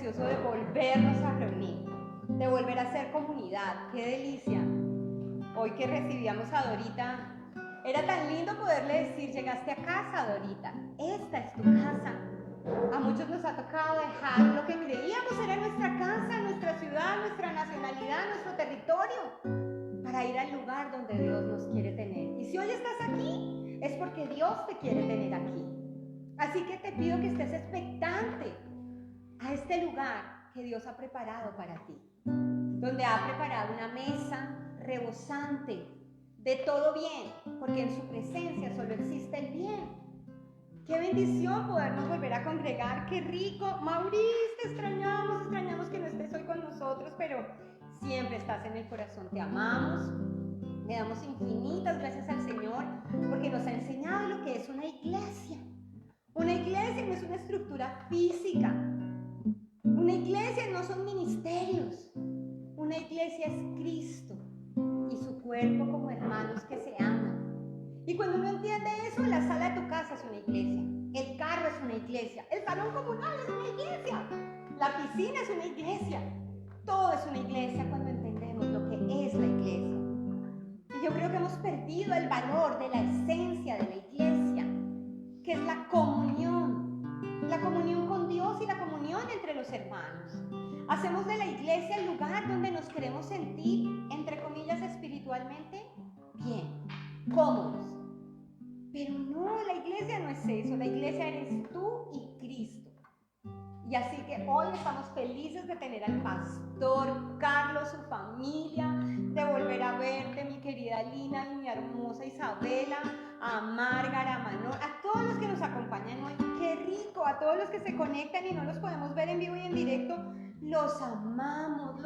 precioso de volvernos a reunir, de volver a ser comunidad. ¡Qué delicia! Hoy que recibíamos a Dorita, era tan lindo poderle decir: llegaste a casa, Dorita, esta es tu casa. A muchos nos ha tocado dejar lo que creíamos era nuestra casa, nuestra ciudad, nuestra nacionalidad, nuestro territorio, para ir al lugar donde Dios nos quiere tener. Y si hoy estás aquí, es porque Dios te quiere tener aquí. Así que te pido que estés expectante a este lugar que Dios ha preparado para ti, donde ha preparado una mesa rebosante de todo bien, porque en su presencia solo existe el bien. ¡Qué bendición podernos volver a congregar! ¡Qué rico! Maurice, te extrañamos que no estés hoy con nosotros, pero siempre estás en el corazón. Te amamos, le damos infinitas gracias al Señor porque nos ha enseñado lo que es una iglesia. Una iglesia no es una estructura física. Una iglesia no son ministerios. Una iglesia es Cristo y su cuerpo como hermanos que se aman. Y cuando uno entiende eso, la sala de tu casa es una iglesia, el carro es una iglesia, el salón comunal es una iglesia, la piscina es una iglesia. Todo es una iglesia cuando entendemos lo que es la iglesia. Y yo creo que hemos perdido el valor de la esencia de la iglesia, que es la comunión con Dios y la comunión entre los hermanos. Hacemos de la iglesia el lugar donde nos queremos sentir, entre comillas, espiritualmente bien, cómodos. Pero no, la iglesia no es eso, la iglesia eres tú y Cristo. Y así que hoy estamos felices de tener al pastor Carlos, su familia, de volver a verte, mi querida Lina y mi hermosa Isabela, a Márgara, a Manor, a todos los que nos acompañan hoy. ¡Qué rico! A todos los que se conectan y no los podemos ver en vivo y en directo, los amamos,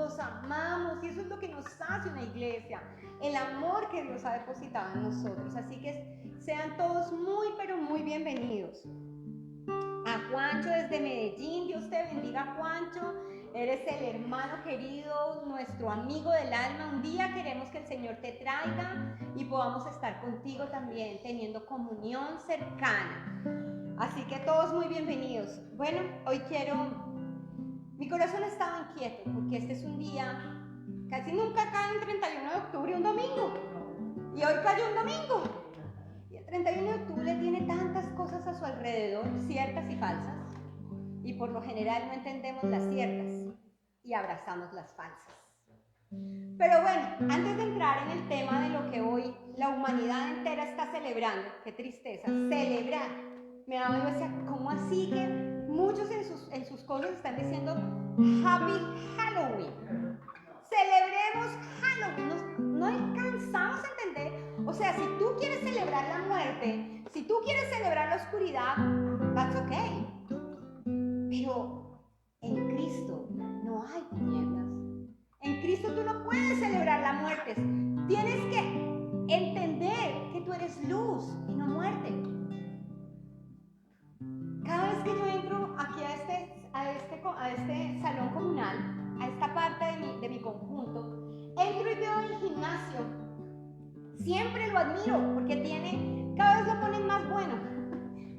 y eso es lo que nos hace una iglesia, el amor que Dios ha depositado en nosotros. Así que sean todos muy, pero muy bienvenidos. A Juancho desde Medellín, Dios te bendiga, Juancho, eres el hermano querido, nuestro amigo del alma. Un día queremos que el Señor te traiga y podamos estar contigo también, teniendo comunión cercana. Así que todos muy bienvenidos. Bueno, hoy mi corazón estaba inquieto porque este es un día, casi nunca cae el 31 de octubre, un domingo, y hoy cayó un domingo. Y el 31 de octubre tiene tantas cosas a su alrededor, ciertas y falsas, y por lo general no entendemos las ciertas y abrazamos las falsas. Pero bueno, antes de entrar en el tema de lo que hoy la humanidad entera está celebrando, qué tristeza, celebrar, me daba yo decía, ¿cómo así que muchos en sus cosas están diciendo Happy Halloween? Celebremos Halloween. No alcanzamos a entender. O sea, si tú quieres celebrar la muerte, si tú quieres celebrar la oscuridad, that's okay. Pero en Cristo no hay tinieblas. En Cristo tú no puedes celebrar la muerte. Tienes que entender que tú eres luz y no muerte. Cada vez que yo entro aquí a este salón comunal, a esta parte de mi conjunto, entro y veo el gimnasio. Siempre lo admiro porque cada vez lo ponen más bueno.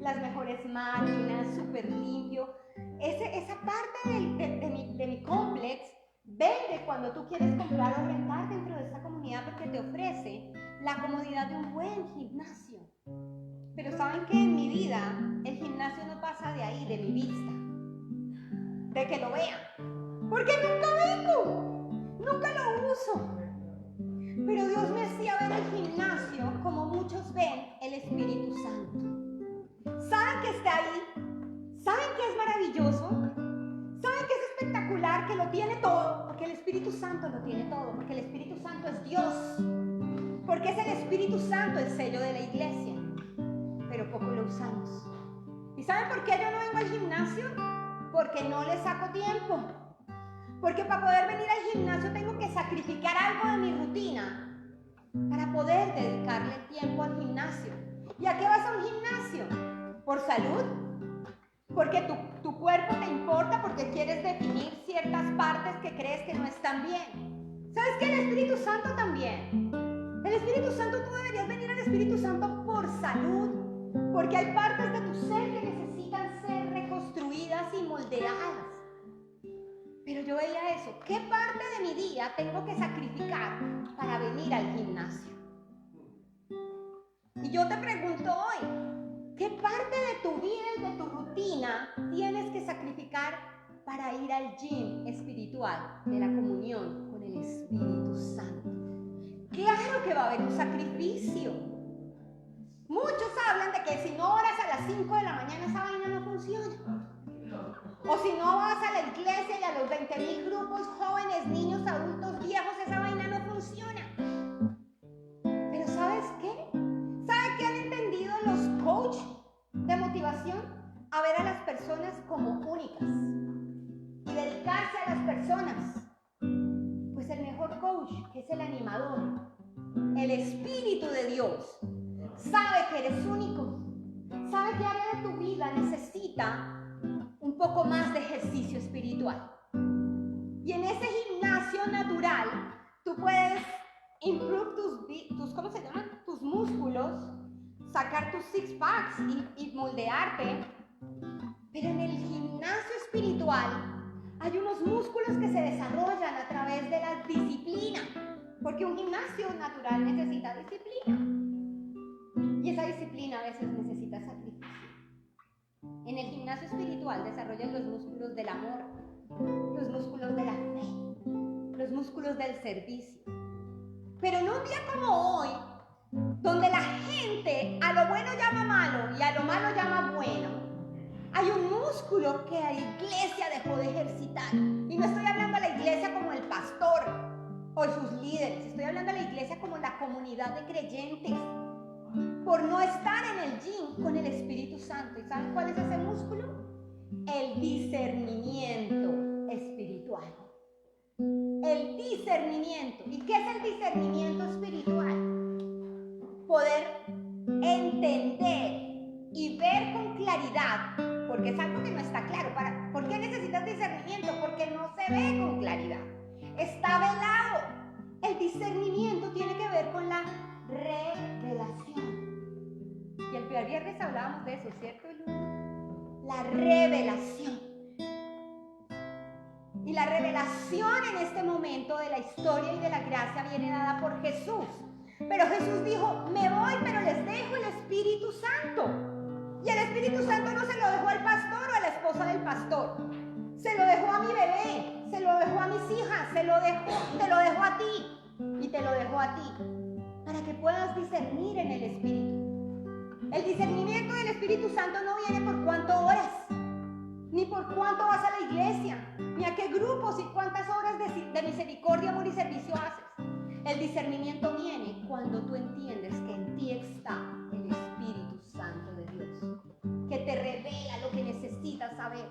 Las mejores máquinas, súper limpio. Esa parte de mi complex vende cuando tú quieres comprar o rentar dentro de esta comunidad porque te ofrece la comodidad de un buen gimnasio. Pero saben que en mi vida el gimnasio no pasa de ahí, de mi vista, de que lo vean, porque nunca vengo, nunca lo uso. Pero Dios me hacía ver el gimnasio como muchos ven el Espíritu Santo. ¿Saben que está ahí? ¿Saben que es maravilloso? ¿Saben que es espectacular, que lo tiene todo? Porque el Espíritu Santo lo tiene todo, porque el Espíritu Santo es Dios, porque es el Espíritu Santo el sello de la iglesia, pero poco lo usamos. ¿Y saben por qué yo no vengo al gimnasio? Porque no le saco tiempo. Porque para poder venir al gimnasio tengo que sacrificar algo de mi rutina para poder dedicarle tiempo al gimnasio. ¿Y a qué vas a un gimnasio? ¿Por salud? Porque tu cuerpo te importa, porque quieres definir ciertas partes que crees que no están bien. ¿Sabes qué? El Espíritu Santo también. El Espíritu Santo, tú deberías venir al Espíritu Santo por salud, porque hay partes de tu ser que necesitan ser reconstruidas y moldeadas. yo veía eso. ¿Qué parte de mi día tengo que sacrificar para venir al gimnasio? Y yo te pregunto hoy, ¿qué parte de tu vida y de tu rutina tienes que sacrificar para ir al gym espiritual de la comunión con el Espíritu Santo? Claro que va a haber un sacrificio. Muchos hablan de que si no oras a las 5 de la mañana esa vaina no funciona. O si no vas a la iglesia y a los 20,000 grupos, jóvenes, niños, adultos, viejos, esa vaina no funciona. Pero ¿sabes qué? ¿Sabes qué han entendido los coaches de motivación? A ver a las personas como únicas y dedicarse a las personas. Pues el mejor coach, que es el animador, el Espíritu de Dios, sabe que eres único, sabe que área de tu vida necesita un poco más de ejercicio espiritual. Y en ese gimnasio natural, tú puedes improve tus ¿cómo se llaman? Tus músculos, sacar tus six packs y moldearte. Pero en el gimnasio espiritual hay unos músculos que se desarrollan a través de la disciplina, porque un gimnasio natural necesita disciplina. Y esa disciplina a veces necesita sacrificio. En el gimnasio espiritual desarrollan los músculos del amor, los músculos de la fe, los músculos del servicio. Pero en un día como hoy, donde la gente a lo bueno llama malo y a lo malo llama bueno, hay un músculo que la iglesia dejó de ejercitar. Y no estoy hablando de la iglesia como el pastor o sus líderes, estoy hablando de la iglesia como la comunidad de creyentes, por no estar en el gym con el Espíritu Santo. ¿Y saben cuál es ese músculo? El discernimiento espiritual. El discernimiento. ¿Y qué es el discernimiento espiritual? Poder entender y ver con claridad, porque es algo que no está claro. ¿Por qué necesitas discernimiento? Porque no se ve con claridad. Está velado. El discernimiento tiene que ver con la revelación. Y el primer viernes hablábamos de eso, ¿cierto, Lu? La revelación. Y la revelación en este momento de la historia y de la gracia viene dada por Jesús. Pero Jesús dijo, me voy, pero les dejo el Espíritu Santo. Y el Espíritu Santo no se lo dejó al pastor o a la esposa del pastor. Se lo dejó a mi bebé, se lo dejó a mis hijas, te lo dejó a ti y te lo dejó a ti. Para que puedas discernir en el Espíritu. El discernimiento del Espíritu Santo no viene por cuánto oras, ni por cuánto vas a la iglesia, ni a qué grupos y cuántas horas de misericordia, amor y servicio haces. El discernimiento viene cuando tú entiendes que en ti está el Espíritu Santo de Dios, que te revela lo que necesitas saber.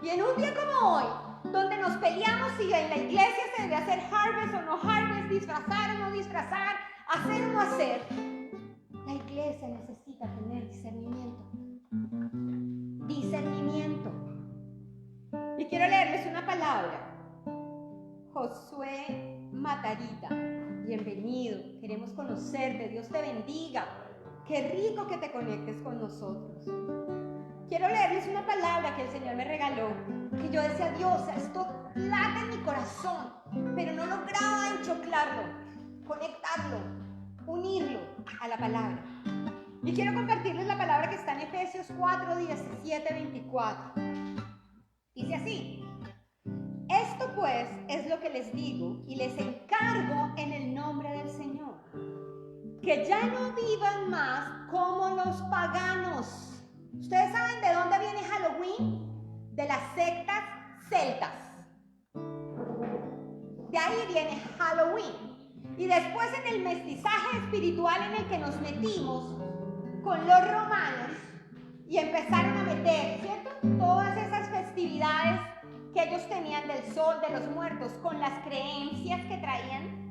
Y en un día como hoy, donde nos peleamos si en la iglesia se debe hacer harvest o no harvest, disfrazar o no disfrazar, hacer o no hacer, la iglesia necesita tener discernimiento. Discernimiento. Y quiero leerles una palabra. Josué Matarita, bienvenido. Queremos conocerte. Dios te bendiga. Qué rico que te conectes con nosotros. Quiero leerles una palabra que el Señor me regaló, que yo decía, Dios, esto late en mi corazón, pero no lograba enchoclarlo, conectarlo, unirlo a la palabra. Y quiero compartirles la palabra que está en Efesios 4, 17, 24. Dice así: esto pues es lo que les digo y les encargo en el nombre del Señor, que ya no vivan más como los paganos. ¿Ustedes saben de dónde viene Halloween? De las sectas celtas. De ahí viene Halloween. Y después en el mestizaje espiritual en el que nos metimos con los romanos y empezaron a meter, ¿cierto?, todas esas festividades que ellos tenían del sol, de los muertos, con las creencias que traían.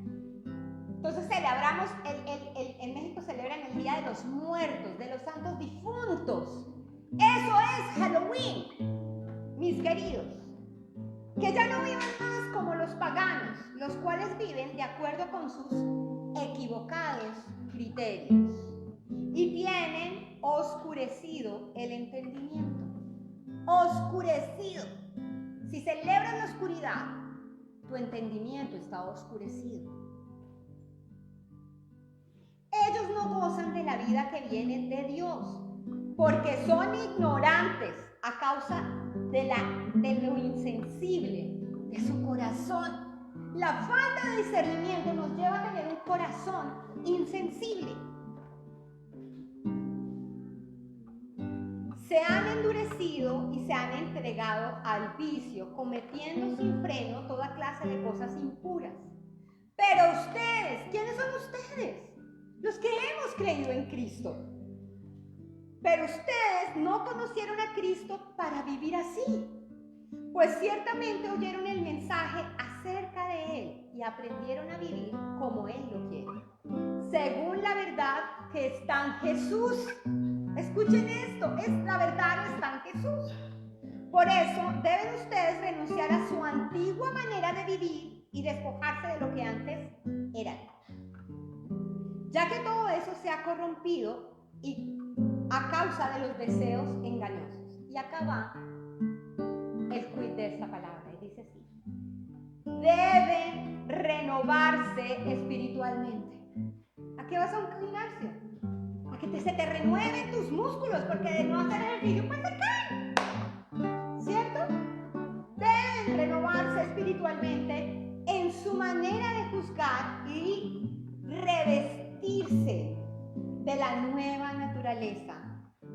Entonces celebramos, en México celebran el Día de los Muertos, de los santos difuntos. Eso es Halloween, mis queridos. Que ya no vivan más como los paganos, los cuales viven de acuerdo con sus equivocados criterios y tienen oscurecido el entendimiento. Oscurecido. Si celebras la oscuridad, tu entendimiento está oscurecido. Ellos no gozan de la vida que viene de Dios, porque son ignorantes a causa de lo insensible de su corazón. La falta de discernimiento nos lleva a tener un corazón insensible. Se han endurecido y se han entregado al vicio, cometiendo sin freno toda clase de cosas impuras. Pero ustedes, ¿quiénes son ustedes? Los que hemos creído en Cristo. Pero ustedes no conocieron a Cristo para vivir así, pues ciertamente oyeron el mensaje acerca de Él y aprendieron a vivir como Él lo quiere, según la verdad que está en Jesús. Escuchen esto, la verdad está en Jesús. Por eso deben ustedes renunciar a su antigua manera de vivir y despojarse de lo que antes eran, ya que todo eso se ha corrompido y a causa de los deseos engañosos. Y acá va el quid de esta palabra, y dice así: deben renovarse espiritualmente. ¿A qué vas a un gimnasio? A que se te renueven tus músculos, porque de no hacer ejercicio pues se caen, ¿cierto? Deben renovarse espiritualmente en su manera de juzgar y revestirse de la nueva naturaleza,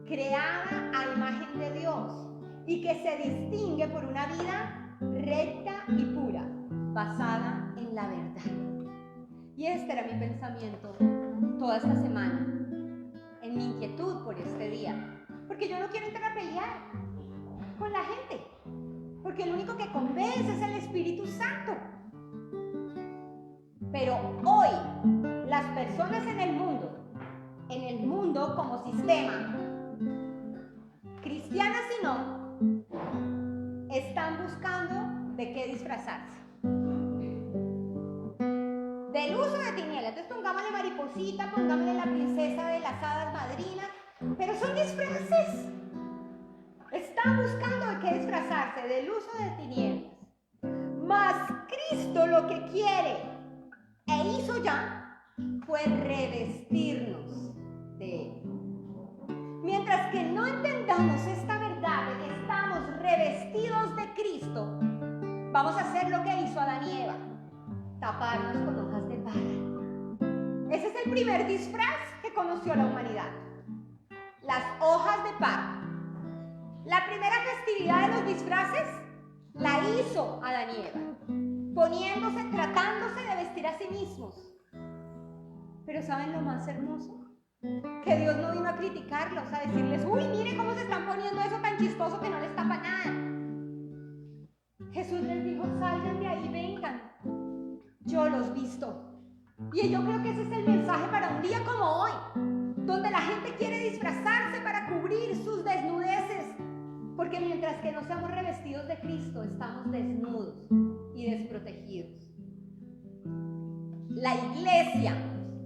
creada a imagen de Dios y que se distingue por una vida recta y pura, basada en la verdad. Y este era mi pensamiento toda esta semana, en mi inquietud por este día, porque yo no quiero entrar a pelear con la gente, porque el único que convence es el Espíritu Santo. Pero hoy las personas en el mundo como sistema, cristianas y no, están buscando de qué disfrazarse. Del uso de tinieblas. Entonces pongámosle mariposita, pongámosle la princesa de las hadas madrinas, pero son disfraces. Están buscando de qué disfrazarse, del uso de tinieblas. Mas Cristo lo que quiere e hizo ya fue revestirnos de Él. Mientras que no entendamos esta verdad de que estamos revestidos de Cristo, vamos a hacer lo que hizo Adán y Eva: taparnos con hojas de parra. Ese es el primer disfraz que conoció la humanidad: las hojas de parra. La primera festividad de los disfraces la hizo Adán y Eva, tratándose de vestir a sí mismos. Pero ¿saben lo más hermoso? Que Dios no vino a criticarlos, a decirles: uy, mire cómo se están poniendo eso tan chistoso que no les tapa nada. Jesús les dijo: salgan de ahí, vengan, yo los visto. Y yo creo que ese es el mensaje para un día como hoy, donde la gente quiere disfrazarse para cubrir sus desnudeces, porque mientras que no seamos revestidos de Cristo, estamos desnudos y desprotegidos. La iglesia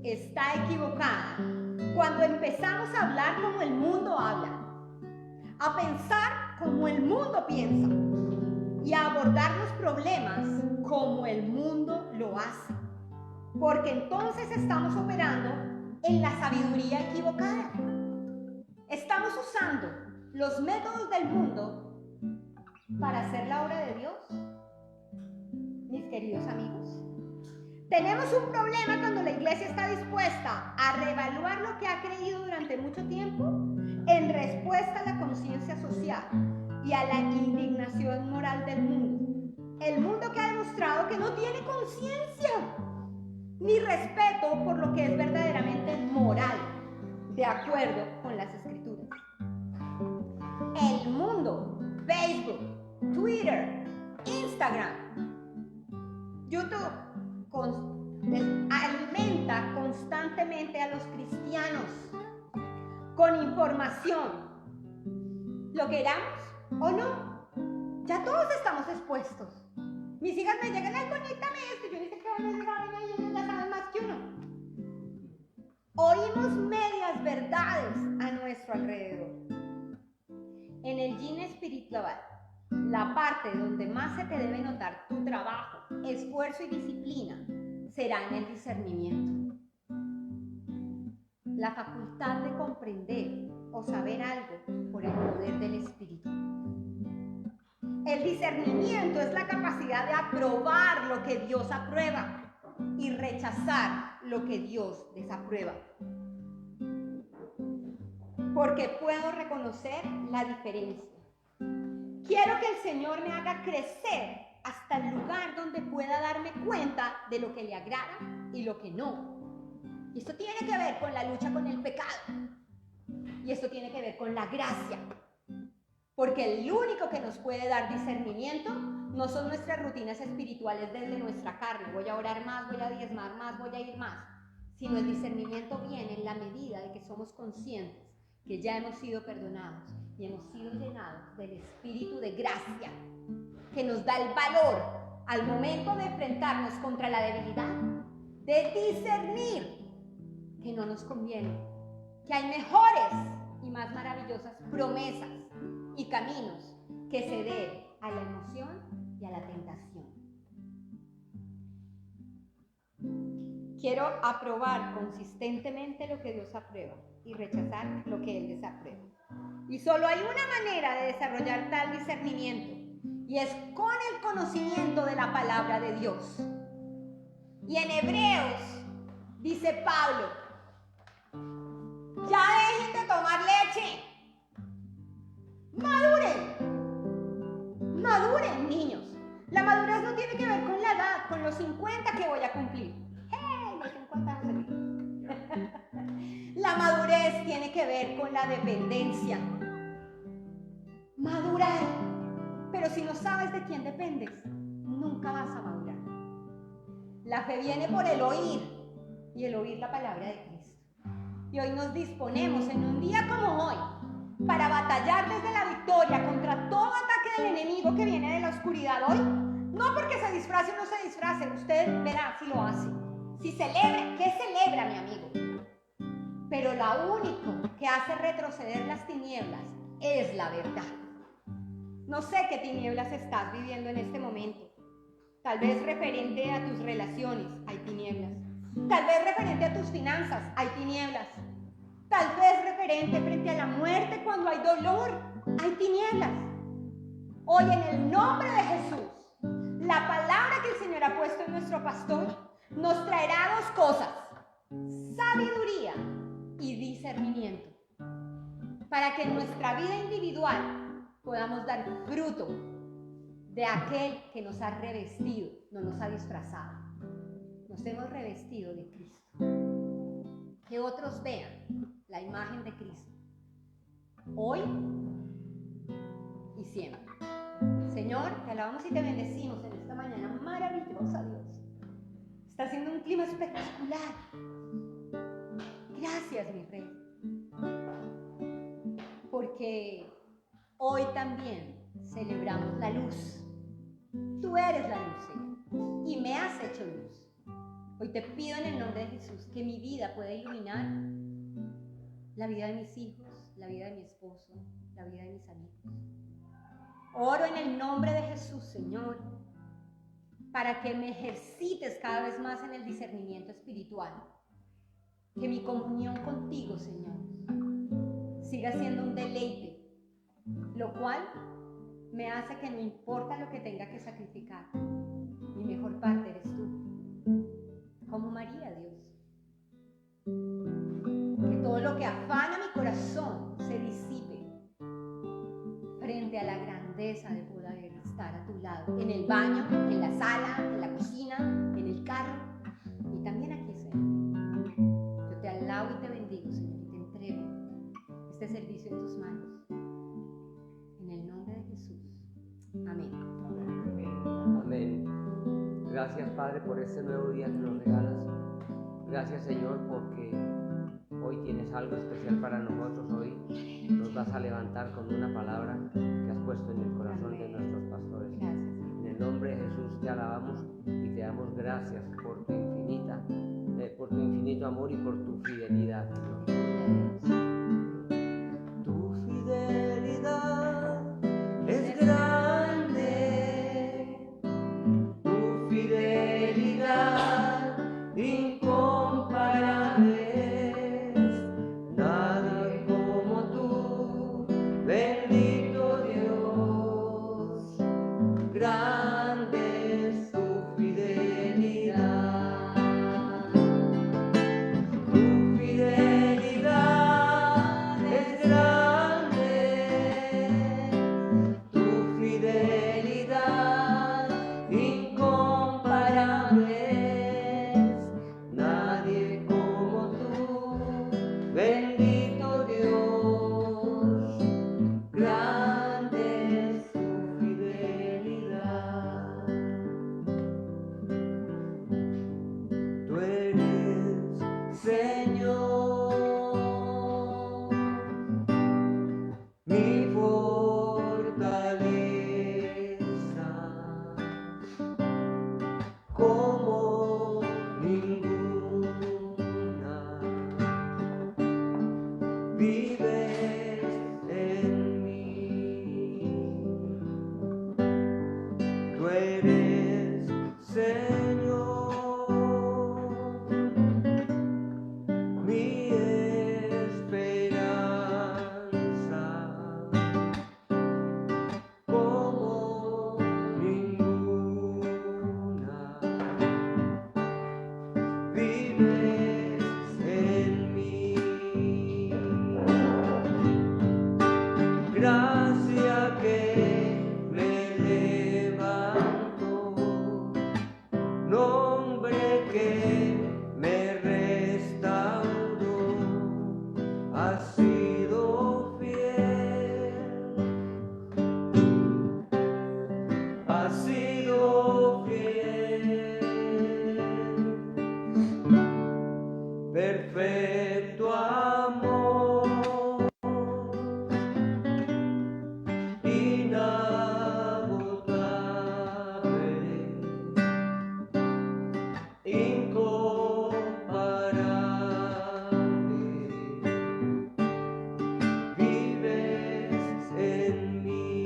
está equivocada cuando empezamos a hablar como el mundo habla, a pensar como el mundo piensa y a abordar los problemas como el mundo lo hace, porque entonces estamos operando en la sabiduría equivocada. Estamos usando los métodos del mundo para hacer la obra de Dios. Mis queridos amigos, tenemos un problema cuando la iglesia está dispuesta a reevaluar lo que ha creído durante mucho tiempo en respuesta a la conciencia social y a la indignación moral del mundo. El mundo que ha demostrado que no tiene conciencia ni respeto por lo que es verdaderamente moral, de acuerdo con las Escrituras. El mundo, Facebook, Twitter, Instagram, YouTube, alimenta constantemente a los cristianos con información. ¿Lo queramos o no? Ya todos estamos expuestos. Mis hijas me llegan: ay, conéctame esto. Yo les digo: ¿qué van a llegar? Ellos ya saben más que uno. Oímos medias verdades a nuestro alrededor. En el yin espiritual la parte donde más se te debe notar tu trabajo, esfuerzo y disciplina será en el discernimiento. La facultad de comprender o saber algo por el poder del Espíritu. El discernimiento es la capacidad de aprobar lo que Dios aprueba y rechazar lo que Dios desaprueba. Porque puedo reconocer la diferencia. Quiero que el Señor me haga crecer hasta el lugar donde pueda darme cuenta de lo que le agrada y lo que no. Y esto tiene que ver con la lucha con el pecado. Y esto tiene que ver con la gracia. Porque el único que nos puede dar discernimiento no son nuestras rutinas espirituales desde nuestra carne. Voy a orar más, voy a diezmar más, voy a ir más. Sino el discernimiento viene en la medida de que somos conscientes que ya hemos sido perdonados y hemos sido llenados del Espíritu de gracia, que nos da el valor al momento de enfrentarnos contra la debilidad, de discernir que no nos conviene, que hay mejores y más maravillosas promesas y caminos que ceder a la emoción y a la tentación. Quiero aprobar consistentemente lo que Dios aprueba y rechazar lo que Él desaprueba. Y solo hay una manera de desarrollar tal discernimiento, y es con el conocimiento de la palabra de Dios. Y en Hebreos dice Pablo: ya dejen de tomar leche, maduren niños. La madurez no tiene que ver con la edad, con los 50 que voy a cumplir. ¡Hey! Los 50 no se La madurez tiene que ver con la dependencia. Madurar. Pero si no sabes de quién dependes, nunca vas a madurar. La fe viene por el oír, y el oír la palabra de Cristo. Y hoy nos disponemos en un día como hoy para batallar desde la victoria contra todo ataque del enemigo que viene de la oscuridad hoy. No porque se disfrace o no se disfrace, usted verá si lo hace. Si celebra, ¿qué celebra, mi amigo? Pero lo único que hace retroceder las tinieblas es la verdad. No sé qué tinieblas estás viviendo en este momento. Tal vez referente a tus relaciones hay tinieblas. Tal vez referente a tus finanzas hay tinieblas. Tal vez referente frente a la muerte cuando hay dolor hay tinieblas. Hoy en el nombre de Jesús, la palabra que el Señor ha puesto en nuestro pastor nos traerá dos cosas: sabiduría y discernimiento, para que en nuestra vida individual podamos dar fruto de aquel que nos ha revestido, no nos ha disfrazado. Nos hemos revestido de Cristo. Que otros vean la imagen de Cristo, hoy y siempre. Señor, te alabamos y te bendecimos en esta mañana maravillosa, Dios. Está haciendo un clima espectacular. Gracias, mi Rey. Porque hoy también celebramos la luz. Tú eres la luz, Señor, y me has hecho luz. Hoy te pido en el nombre de Jesús que mi vida pueda iluminar la vida de mis hijos, la vida de mi esposo, la vida de mis amigos. Oro en el nombre de Jesús, Señor, para que me ejercites cada vez más en el discernimiento espiritual. Que mi comunión contigo, Señor, siga siendo un deleite, lo cual me hace que no importa lo que tenga que sacrificar, mi mejor parte eres tú, como María, Dios. Que todo lo que afana mi corazón se disipe frente a la grandeza de poder estar a tu lado, en el baño, en la sala, en la cocina, en el carro y también aquí, Señor. Yo te alabo y te bendigo, Señor, y te entrego este servicio en tus manos. En el nombre de Jesús. Amén. Amén. Gracias, Padre, por este nuevo día que nos regalas. Gracias, Señor, porque hoy tienes algo especial para nosotros. Hoy nos vas a levantar con una palabra que has puesto en el corazón de nuestros pastores. En el nombre de Jesús te alabamos y te damos gracias por tu infinito amor y por tu fidelidad, Señor. Tu fidelidad es grande. Bendito Dios, grande es tu fidelidad. Tu fidelidad es grande, tu fidelidad incomparable. Nadie como tú, bendito Dios, grande es tu fidelidad. Tú eres Señor, mi fortaleza, como ninguna. Vives en mí. Tú eres Señor, mi esperanza, como ninguna. Vives en mí. Gracia que me levanto, nombre que me restauró, has sido fiel, has sido fiel. Perfecto amor, inagotable, incomparable. Vives en mí.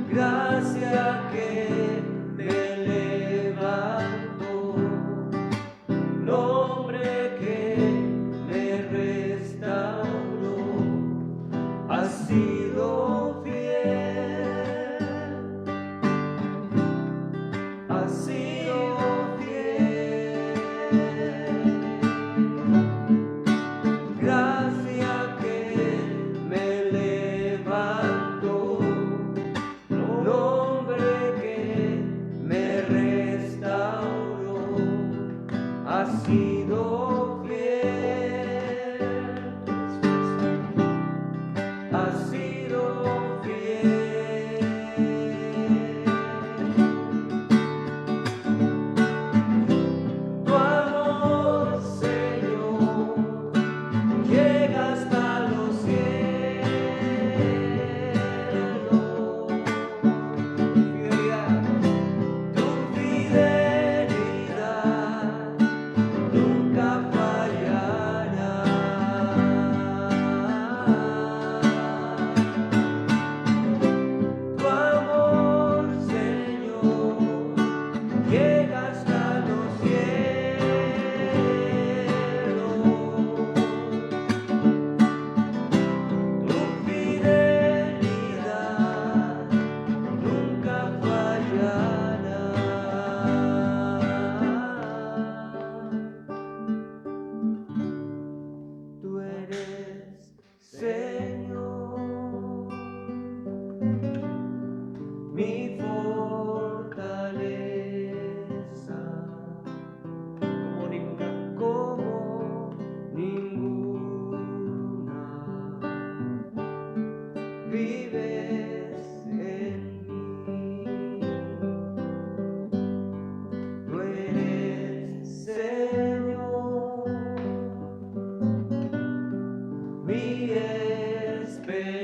Gracia que me levanto, nombre que me restauró, has sido fiel, has sido fiel. Gracia que me levanto, nombre que me restauró, has sido fiel, has sido fiel. Tu amor, Señor, llega hasta los cielos. Tu fidelidad nunca fallará. Tu amor, Señor, llega hasta los cielos. Tu fidelidad nunca fallará. Tú eres Señor, mi fortaleza, como ninguna. Vives en mí. Tú eres Señor, mi esperanza,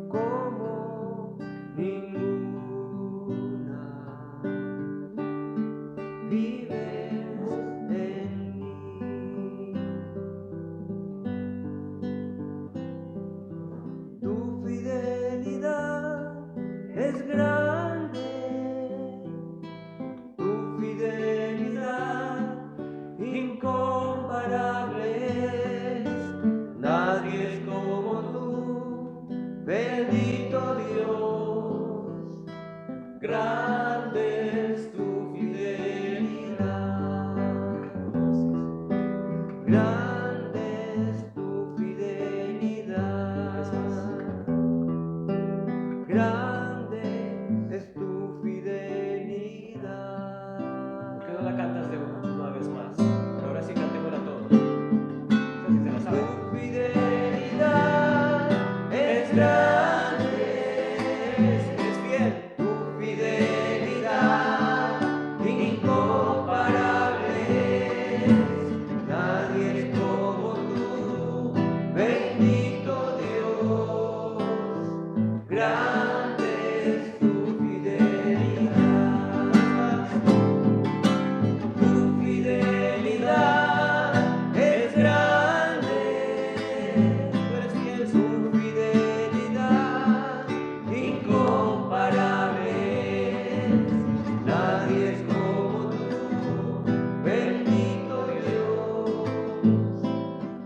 como ninguna. Vives en mí. Tu fidelidad es grande, tu fidelidad incomparable. incomparables, nadie es como tú, bendito Dios, grande es tu fidelidad, grande es tu fidelidad, grande es tu fidelidad. ¿Por qué no la cantas de una vez más? Ahora sí cantémosla todos. No sé si se la saben. Tu fidelidad es grande, es fiel. Tu fidelidad incomparable, nadie es como tú, bendito Dios, grande es tu fidelidad. Tu fidelidad es grande, tú eres fiel, tu fidelidad incomparable, nadie es como tú, bendito Dios,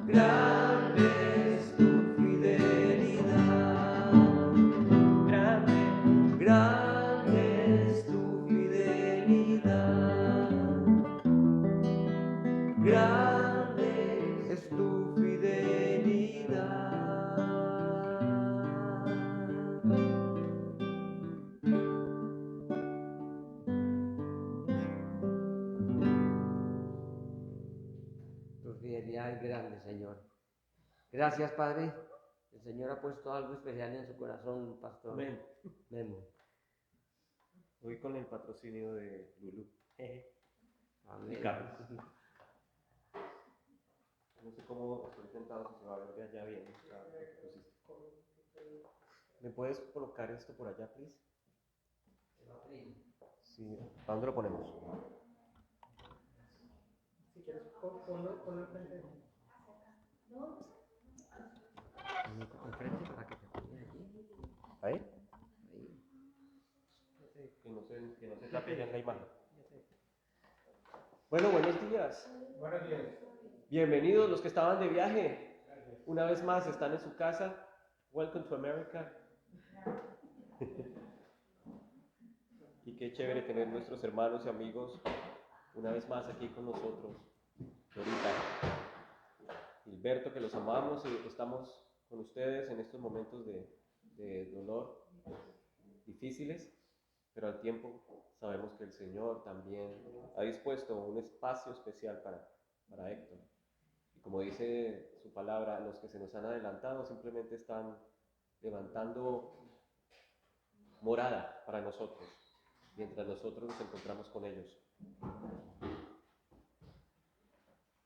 grande es tu fidelidad, grande, grande es tu fidelidad, grande es tu fidelidad. Tu fidelidad es grande, Señor. Gracias, Padre. El Señor ha puesto algo especial en su corazón, Pastor Memo. Hoy con el patrocinio de Lulú. Amén. Y Carlos. No sé cómo estoy sentado, si se va a ver de allá bien. ¿Me puedes colocar esto por allá, please? Sí. ¿A dónde lo ponemos? Si quieres, ponlo enfrente. Enfrente para que te ponga allí. ¿Ahí? Ahí. Que no se tape bien la imagen. Bueno, buenos días. Buenos días. Bienvenidos los que estaban de viaje. Una vez más están en su casa. Welcome to America. Y qué chévere tener nuestros hermanos y amigos una vez más aquí con nosotros. Ahorita, Gilberto, que los amamos y estamos con ustedes en estos momentos de dolor difíciles, pero al tiempo sabemos que el Señor también ha dispuesto un espacio especial para Héctor. Y como dice su palabra, los que se nos han adelantado simplemente están levantando morada para nosotros, mientras nosotros nos encontramos con ellos.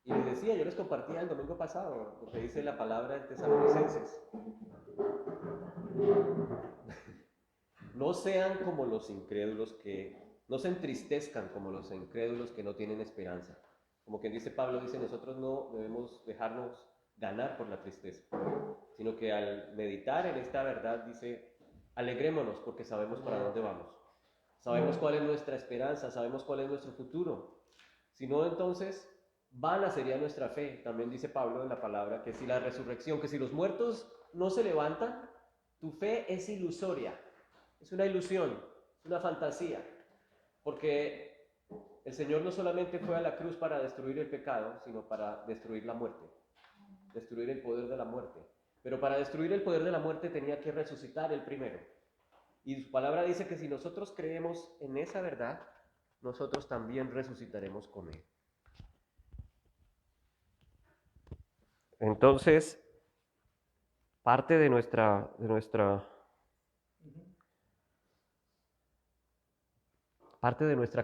Y les decía, yo les compartía el domingo pasado lo que dice la palabra en Tesalonicenses. No sean como los incrédulos no se entristezcan como los incrédulos que no tienen esperanza. Como quien dice Pablo, dice, nosotros no debemos dejarnos ganar por la tristeza, sino que al meditar en esta verdad dice, alegrémonos porque sabemos para dónde vamos. Sabemos cuál es nuestra esperanza, sabemos cuál es nuestro futuro. Si no, entonces, vana sería nuestra fe. También dice Pablo en la palabra que si la resurrección, que si los muertos no se levantan, tu fe es ilusoria. Es una ilusión, es una fantasía, porque el Señor no solamente fue a la cruz para destruir el pecado, sino para destruir la muerte, destruir el poder de la muerte. Pero para destruir el poder de la muerte tenía que resucitar el primero. Y su palabra dice que si nosotros creemos en esa verdad, nosotros también resucitaremos con Él. Entonces, parte de nuestra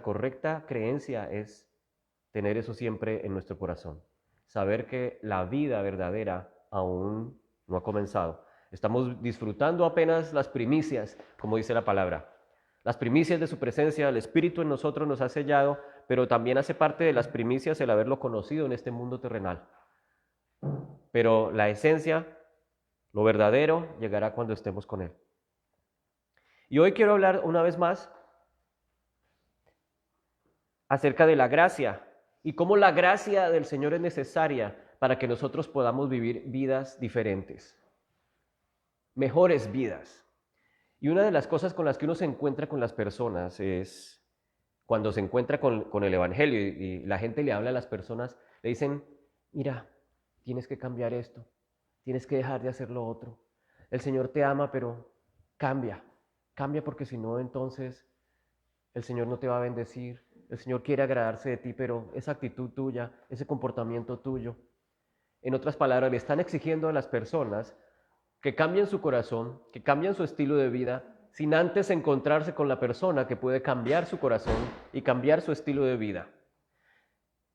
correcta creencia es tener eso siempre en nuestro corazón. Saber que la vida verdadera aún no ha comenzado. Estamos disfrutando apenas las primicias, como dice la palabra. Las primicias de su presencia, el Espíritu en nosotros nos ha sellado, pero también hace parte de las primicias el haberlo conocido en este mundo terrenal. Pero la esencia, lo verdadero, llegará cuando estemos con Él. Y hoy quiero hablar una vez más acerca de la gracia y cómo la gracia del Señor es necesaria para que nosotros podamos vivir vidas diferentes, mejores vidas. Y una de las cosas con las que uno se encuentra con las personas es cuando se encuentra con el Evangelio y la gente le habla a las personas, le dicen, mira, tienes que cambiar esto, tienes que dejar de hacer lo otro. El Señor te ama, pero cambia porque si no, entonces el Señor no te va a bendecir. El Señor quiere agradarse de ti, pero esa actitud tuya, ese comportamiento tuyo. En otras palabras, le están exigiendo a las personas que cambien su corazón, que cambien su estilo de vida, sin antes encontrarse con la persona que puede cambiar su corazón y cambiar su estilo de vida.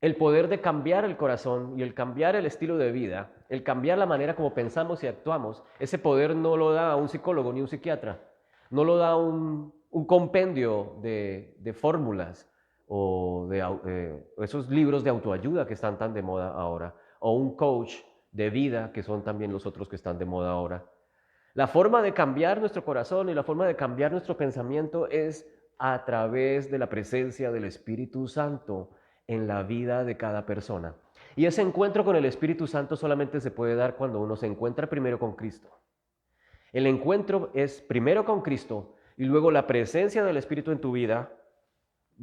El poder de cambiar el corazón y el cambiar el estilo de vida, el cambiar la manera como pensamos y actuamos, ese poder no lo da un psicólogo ni un psiquiatra, no lo da un compendio de fórmulas o de esos libros de autoayuda que están tan de moda ahora, o un coach de vida que son también los otros que están de moda ahora. La forma de cambiar nuestro corazón y la forma de cambiar nuestro pensamiento es a través de la presencia del Espíritu Santo en la vida de cada persona. Y ese encuentro con el Espíritu Santo solamente se puede dar cuando uno se encuentra primero con Cristo. El encuentro es primero con Cristo y luego la presencia del Espíritu en tu vida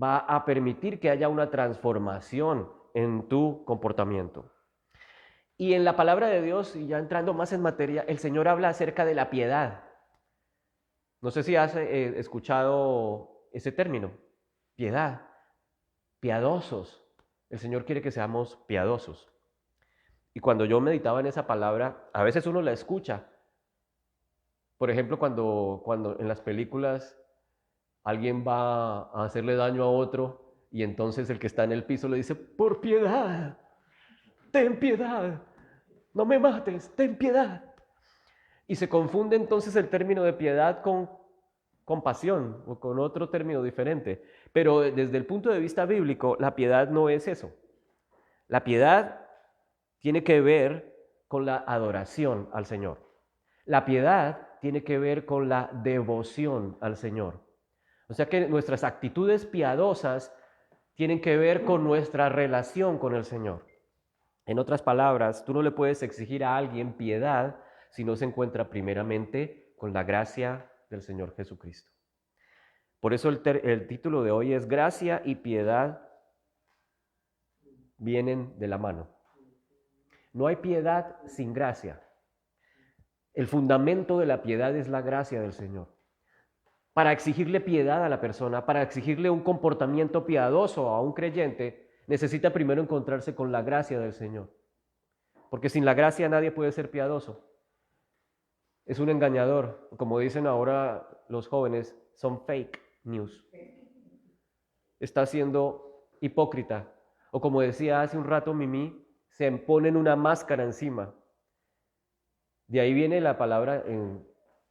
va a permitir que haya una transformación en tu comportamiento. Y en la palabra de Dios, y ya entrando más en materia, el Señor habla acerca de la piedad. No sé si has escuchado ese término, piedad, piadosos. El Señor quiere que seamos piadosos. Y cuando yo meditaba en esa palabra, a veces uno la escucha. Por ejemplo, cuando en las películas alguien va a hacerle daño a otro y entonces el que está en el piso le dice, por piedad, ten piedad, no me mates, ten piedad. Y se confunde entonces el término de piedad con compasión o con otro término diferente. Pero desde el punto de vista bíblico, la piedad no es eso. La piedad tiene que ver con la adoración al Señor. La piedad tiene que ver con la devoción al Señor. O sea que nuestras actitudes piadosas tienen que ver con nuestra relación con el Señor. En otras palabras, tú no le puedes exigir a alguien piedad si no se encuentra primeramente con la gracia del Señor Jesucristo. Por eso el título de hoy es Gracia y piedad vienen de la mano. No hay piedad sin gracia. El fundamento de la piedad es la gracia del Señor. Para exigirle piedad a la persona, para exigirle un comportamiento piadoso a un creyente, necesita primero encontrarse con la gracia del Señor. Porque sin la gracia nadie puede ser piadoso. Es un engañador. Como dicen ahora los jóvenes, son fake news. Está siendo hipócrita. O como decía hace un rato Mimi, se ponen una máscara encima. De ahí viene la palabra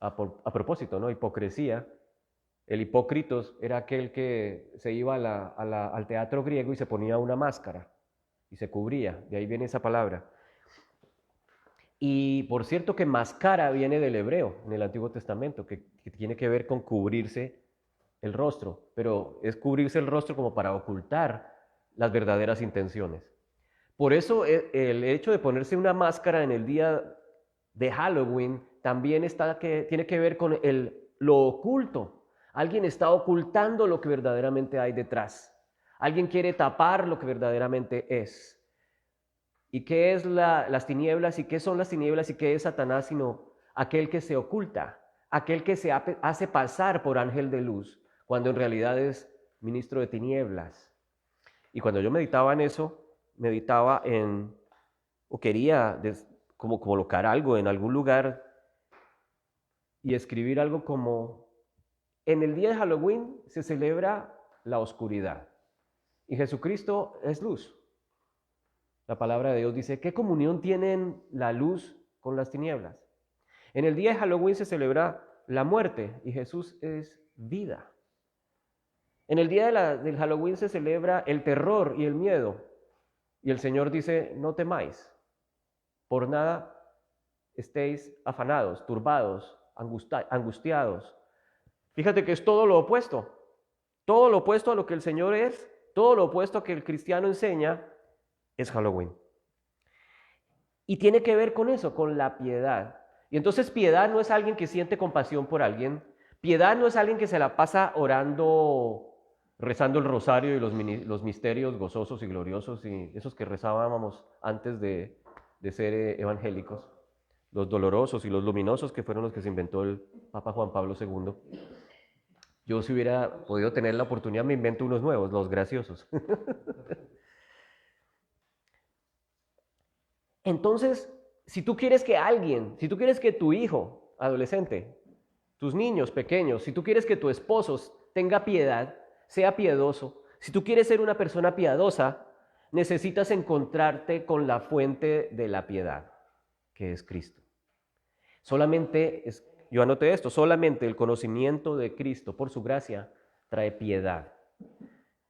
a propósito, ¿no? Hipocresía. El hipócritos era aquel que se iba al teatro griego y se ponía una máscara y se cubría. De ahí viene esa palabra. Y por cierto que máscara viene del hebreo en el Antiguo Testamento, que tiene que ver con cubrirse el rostro, pero es cubrirse el rostro como para ocultar las verdaderas intenciones. Por eso el hecho de ponerse una máscara en el día de Halloween también tiene que ver con lo oculto. Alguien está ocultando lo que verdaderamente hay detrás. Alguien quiere tapar lo que verdaderamente es. ¿Y qué es las tinieblas? ¿Y qué son las tinieblas? ¿Y qué es Satanás? Sino aquel que se oculta, aquel que se hace pasar por ángel de luz, cuando en realidad es ministro de tinieblas. Y cuando yo meditaba en eso, quería como colocar algo en algún lugar y escribir algo como, en el día de Halloween se celebra la oscuridad y Jesucristo es luz. La palabra de Dios dice, ¿qué comunión tienen la luz con las tinieblas? En el día de Halloween se celebra la muerte y Jesús es vida. En el día del Halloween se celebra el terror y el miedo. Y el Señor dice, no temáis, por nada estéis afanados, turbados, angustiados. Fíjate que es todo lo opuesto a lo que el Señor es, todo lo opuesto que el cristiano enseña es Halloween. Y tiene que ver con eso, con la piedad. Y entonces piedad no es alguien que siente compasión por alguien. Piedad no es alguien que se la pasa orando, rezando el rosario y los misterios gozosos y gloriosos, y esos que rezábamos antes de ser evangélicos. Los dolorosos y los luminosos, que fueron los que se inventó el Papa Juan Pablo II. Yo, si hubiera podido tener la oportunidad, me invento unos nuevos, los graciosos. Entonces, si tú quieres que tu hijo, adolescente, tus niños pequeños, si tú quieres que tu esposo tenga piedad, sea piedoso, si tú quieres ser una persona piadosa, necesitas encontrarte con la fuente de la piedad, que es Cristo. Yo anoté esto, solamente el conocimiento de Cristo por su gracia trae piedad.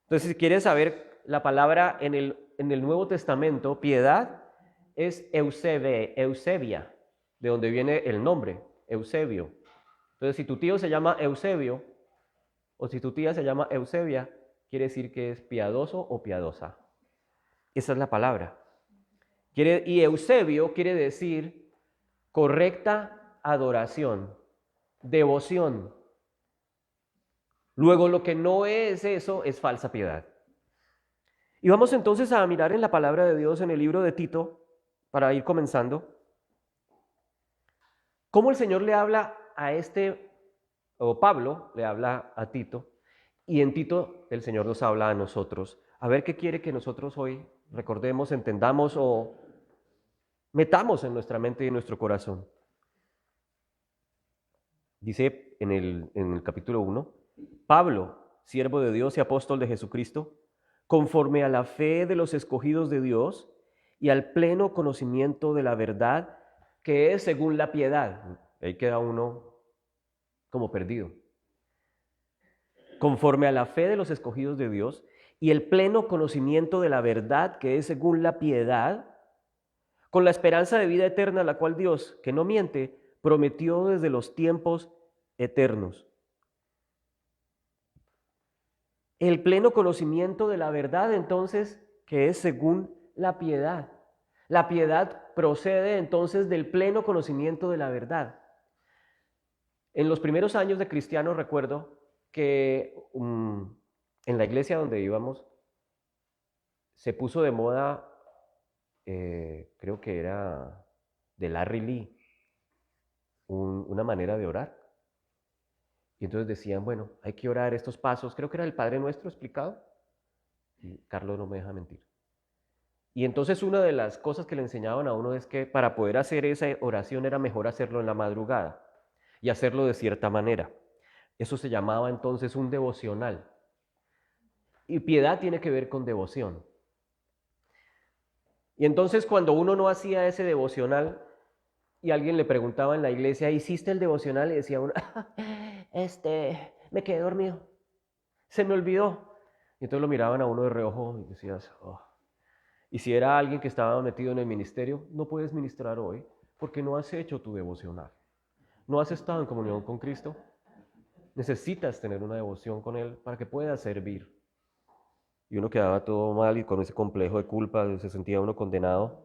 Entonces, si quieres saber la palabra en el Nuevo Testamento, piedad es Eusebia, de donde viene el nombre, Eusebio. Entonces, si tu tío se llama Eusebio, o si tu tía se llama Eusebia, quiere decir que es piadoso o piadosa. Esa es la palabra. Y Eusebio quiere decir correcta adoración, devoción. Luego, lo que no es eso es falsa piedad. Y vamos entonces a mirar en la palabra de Dios en el libro de Tito, para ir comenzando, cómo el Señor le habla o Pablo le habla a Tito, y en Tito el Señor nos habla a nosotros. A ver qué quiere que nosotros hoy recordemos, entendamos o metamos en nuestra mente y en nuestro corazón. Dice en el capítulo 1, Pablo, siervo de Dios y apóstol de Jesucristo, conforme a la fe de los escogidos de Dios y al pleno conocimiento de la verdad que es según la piedad. Ahí queda uno como perdido. Conforme a la fe de los escogidos de Dios y el pleno conocimiento de la verdad que es según la piedad, con la esperanza de vida eterna, la cual Dios, que no miente, prometió desde los tiempos eternos. El pleno conocimiento de la verdad, entonces, que es según la piedad. La piedad procede entonces del pleno conocimiento de la verdad. En los primeros años de cristiano recuerdo que en la iglesia donde íbamos se puso de moda, creo que era de Larry Lee, una manera de orar. Y entonces decían, bueno, hay que orar estos pasos, creo que era el Padre Nuestro explicado, y Carlos no me deja mentir. Y entonces una de las cosas que le enseñaban a uno es que para poder hacer esa oración era mejor hacerlo en la madrugada y hacerlo de cierta manera. Eso se llamaba entonces un devocional. Y piedad tiene que ver con devoción. Y entonces cuando uno no hacía ese devocional y alguien le preguntaba en la iglesia, ¿hiciste el devocional? Y decía uno, me quedé dormido, se me olvidó. Y entonces lo miraban a uno de reojo y decías, oh. Y si era alguien que estaba metido en el ministerio, no puedes ministrar hoy porque no has hecho tu devocional. No has estado en comunión con Cristo. Necesitas tener una devoción con Él para que puedas servir. Y uno quedaba todo mal y con ese complejo de culpa se sentía uno condenado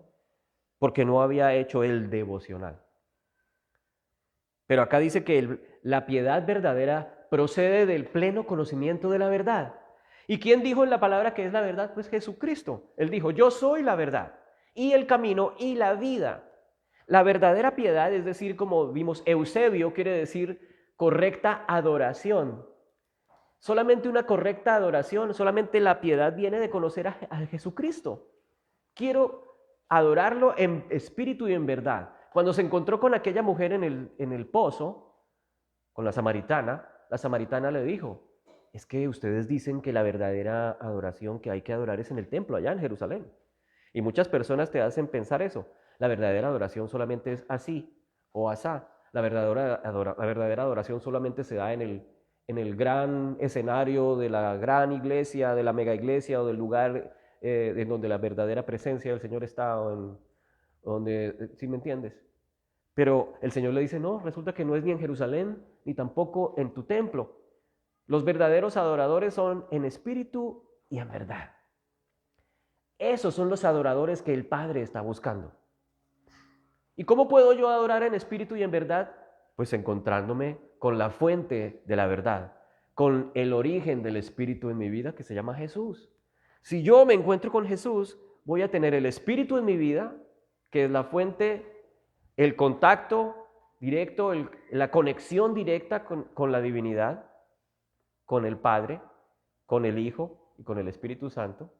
porque no había hecho el devocional. Pero acá dice que la piedad verdadera procede del pleno conocimiento de la verdad. ¿Y quién dijo en la palabra que es la verdad? Pues Jesucristo. Él dijo, yo soy la verdad y el camino y la vida. La verdadera piedad, es decir, como vimos, Eusebio quiere decir correcta adoración. Solamente una correcta adoración, solamente la piedad viene de conocer a Jesucristo. Quiero adorarlo en espíritu y en verdad. Cuando se encontró con aquella mujer en el pozo, con la samaritana le dijo, es que ustedes dicen que la verdadera adoración que hay que adorar es en el templo, allá en Jerusalén. Y muchas personas te hacen pensar eso. La verdadera adoración solamente es así o asá. La verdadera adoración solamente se da en el gran escenario de la gran iglesia, de la mega iglesia o del lugar en donde la verdadera presencia del Señor está, o donde, ¿sí me entiendes? Pero el Señor le dice, no, resulta que no es ni en Jerusalén, ni tampoco en tu templo. Los verdaderos adoradores son en espíritu y en verdad. Esos son los adoradores que el Padre está buscando. ¿Y cómo puedo yo adorar en espíritu y en verdad? Pues encontrándome con la fuente de la verdad, con el origen del espíritu en mi vida que se llama Jesús. Si yo me encuentro con Jesús, voy a tener el espíritu en mi vida, que es la fuente, el contacto directo, la conexión directa con la divinidad, con el Padre, con el Hijo y con el Espíritu Santo.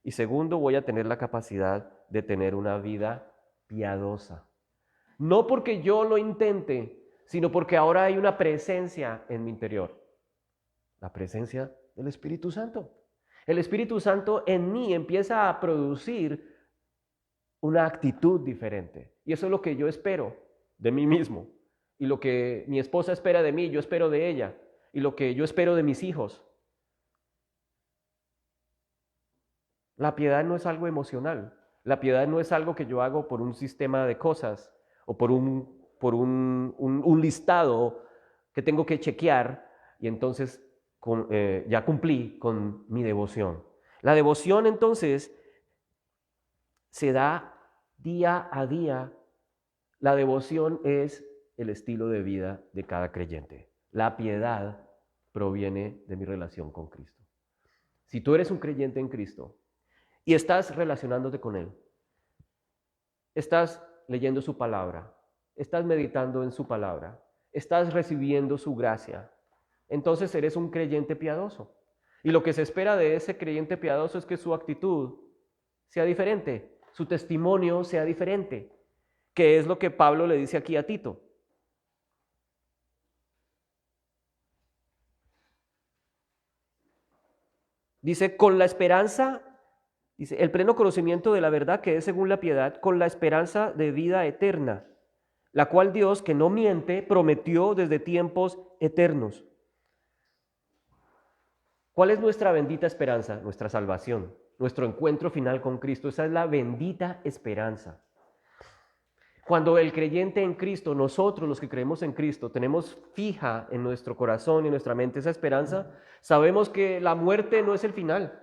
Y segundo, voy a tener la capacidad de tener una vida piadosa. No porque yo lo intente, sino porque ahora hay una presencia en mi interior. La presencia del Espíritu Santo. El Espíritu Santo en mí empieza a producir una actitud diferente. Y eso es lo que yo espero de mí mismo. Y lo que mi esposa espera de mí, yo espero de ella. Y lo que yo espero de mis hijos. La piedad no es algo emocional. La piedad no es algo que yo hago por un sistema de cosas o por un listado que tengo que chequear y entonces ya cumplí con mi devoción. La devoción entonces se da día a día. La devoción es el estilo de vida de cada creyente. La piedad proviene de mi relación con Cristo. Si tú eres un creyente en Cristo y estás relacionándote con Él, estás leyendo su palabra, estás meditando en su palabra, estás recibiendo su gracia, entonces eres un creyente piadoso. Y lo que se espera de ese creyente piadoso es que su actitud sea diferente, su testimonio sea diferente, que es lo que Pablo le dice aquí a Tito. Dice, con la esperanza, dice, el pleno conocimiento de la verdad que es según la piedad, con la esperanza de vida eterna, la cual Dios, que no miente, prometió desde tiempos eternos. ¿Cuál es nuestra bendita esperanza? Nuestra salvación, nuestro encuentro final con Cristo. Esa es la bendita esperanza. Cuando el creyente en Cristo, nosotros los que creemos en Cristo, tenemos fija en nuestro corazón y en nuestra mente esa esperanza, sabemos que la muerte no es el final.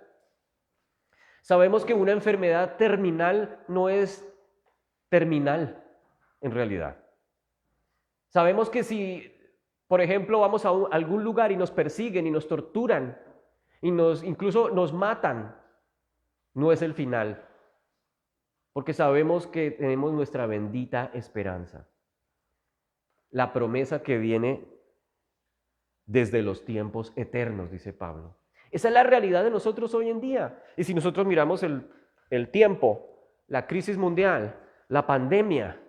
Sabemos que una enfermedad terminal no es terminal en realidad. Sabemos que si, por ejemplo, vamos a algún lugar y nos persiguen y nos torturan y incluso nos matan, no es el final. Porque sabemos que tenemos nuestra bendita esperanza. La promesa que viene desde los tiempos eternos, dice Pablo. Esa es la realidad de nosotros hoy en día. Y si nosotros miramos el tiempo, la crisis mundial, la pandemia,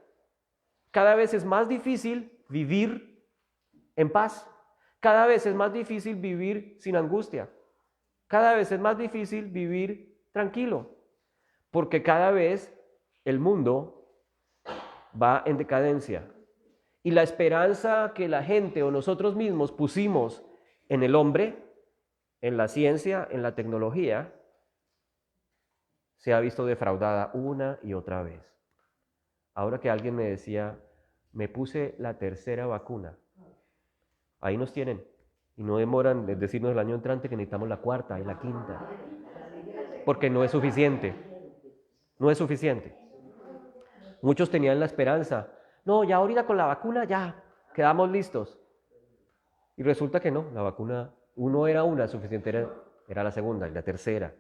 cada vez es más difícil vivir en paz. Cada vez es más difícil vivir sin angustia. Cada vez es más difícil vivir tranquilo. Porque cada vez el mundo va en decadencia. Y la esperanza que la gente o nosotros mismos pusimos en el hombre, en la ciencia, en la tecnología, se ha visto defraudada una y otra vez. Ahora que alguien me decía, me puse la tercera vacuna. Ahí nos tienen. Y no demoran en decirnos el año entrante que necesitamos la cuarta y la quinta. Porque no es suficiente. No es suficiente. Muchos tenían la esperanza. No, ya ahorita con la vacuna ya quedamos listos. Y resulta que no, la vacuna, no era una suficiente, era la segunda y la tercera.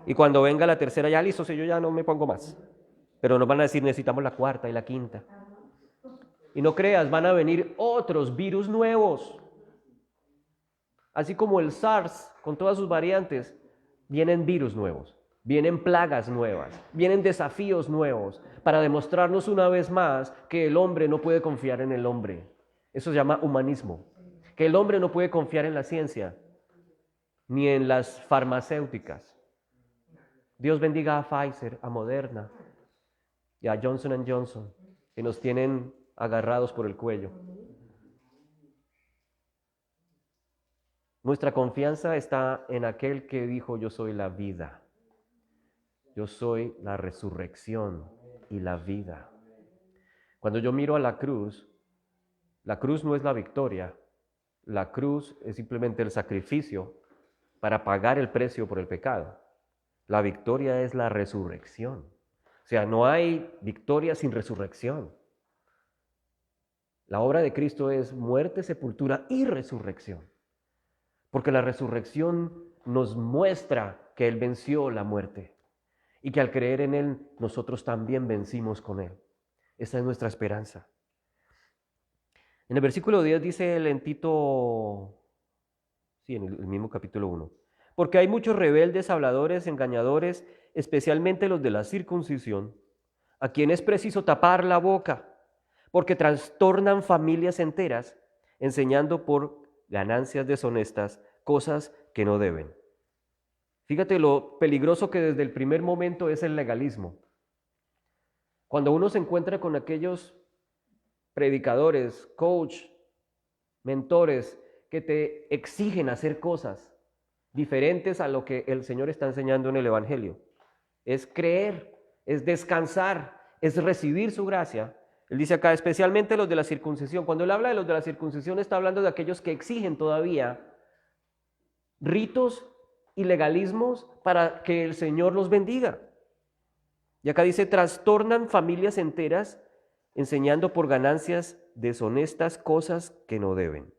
Y cuando venga la tercera, ya listo, si yo ya no me pongo más. Pero nos van a decir, necesitamos la cuarta y la quinta. Y no creas, van a venir otros virus nuevos. Así como el SARS, con todas sus variantes, vienen virus nuevos. Vienen plagas nuevas, vienen desafíos nuevos para demostrarnos una vez más que el hombre no puede confiar en el hombre. Eso se llama humanismo. Que el hombre no puede confiar en la ciencia ni en las farmacéuticas. Dios bendiga a Pfizer, a Moderna y a Johnson & Johnson, que nos tienen agarrados por el cuello. Nuestra confianza está en aquel que dijo, yo soy la vida. Yo soy la resurrección y la vida. Cuando yo miro a la cruz no es la victoria, la cruz es simplemente el sacrificio para pagar el precio por el pecado. La victoria es la resurrección. O sea, no hay victoria sin resurrección. La obra de Cristo es muerte, sepultura y resurrección. Porque la resurrección nos muestra que Él venció la muerte y que al creer en Él nosotros también vencimos con Él. Esa es nuestra esperanza. En el versículo 10 dice él en Tito, sí, en el mismo capítulo 1, porque hay muchos rebeldes, habladores, engañadores, especialmente los de la circuncisión, a quien es preciso tapar la boca, porque trastornan familias enteras, enseñando por ganancias deshonestas cosas que no deben. Fíjate lo peligroso que desde el primer momento es el legalismo. Cuando uno se encuentra con aquellos predicadores, coach, mentores que te exigen hacer cosas diferentes a lo que el Señor está enseñando en el Evangelio, es creer, es descansar, es recibir su gracia. Él dice acá, especialmente los de la circuncisión. Cuando él habla de los de la circuncisión, está hablando de aquellos que exigen todavía ritos y legalismos para que el Señor los bendiga. Y acá dice, trastornan familias enteras, enseñando por ganancias deshonestas cosas que no deben.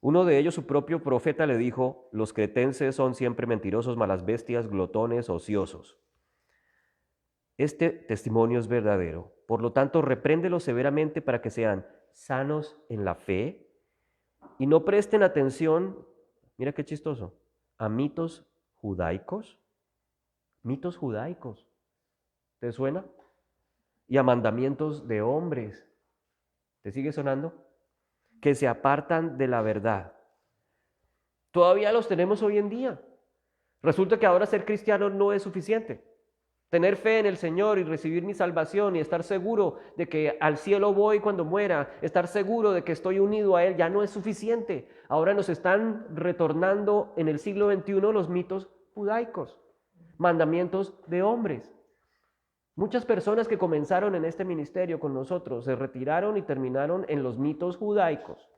Uno de ellos, su propio profeta, le dijo, los cretenses son siempre mentirosos, malas bestias, glotones, ociosos. Este testimonio es verdadero. Por lo tanto, repréndelos severamente para que sean sanos en la fe y no presten atención, mira qué chistoso, a mitos judaicos. Mitos judaicos. ¿Te suena? Y a mandamientos de hombres. ¿Te sigue sonando? Que se apartan de la verdad. Todavía los tenemos hoy en día. Resulta que ahora ser cristiano no es suficiente. Tener fe en el Señor y recibir mi salvación y estar seguro de que al cielo voy cuando muera, estar seguro de que estoy unido a Él, ya no es suficiente. Ahora nos están retornando en el siglo XXI los mitos judaicos, mandamientos de hombres. Muchas personas que comenzaron en este ministerio con nosotros se retiraron y terminaron en los mitos judaicos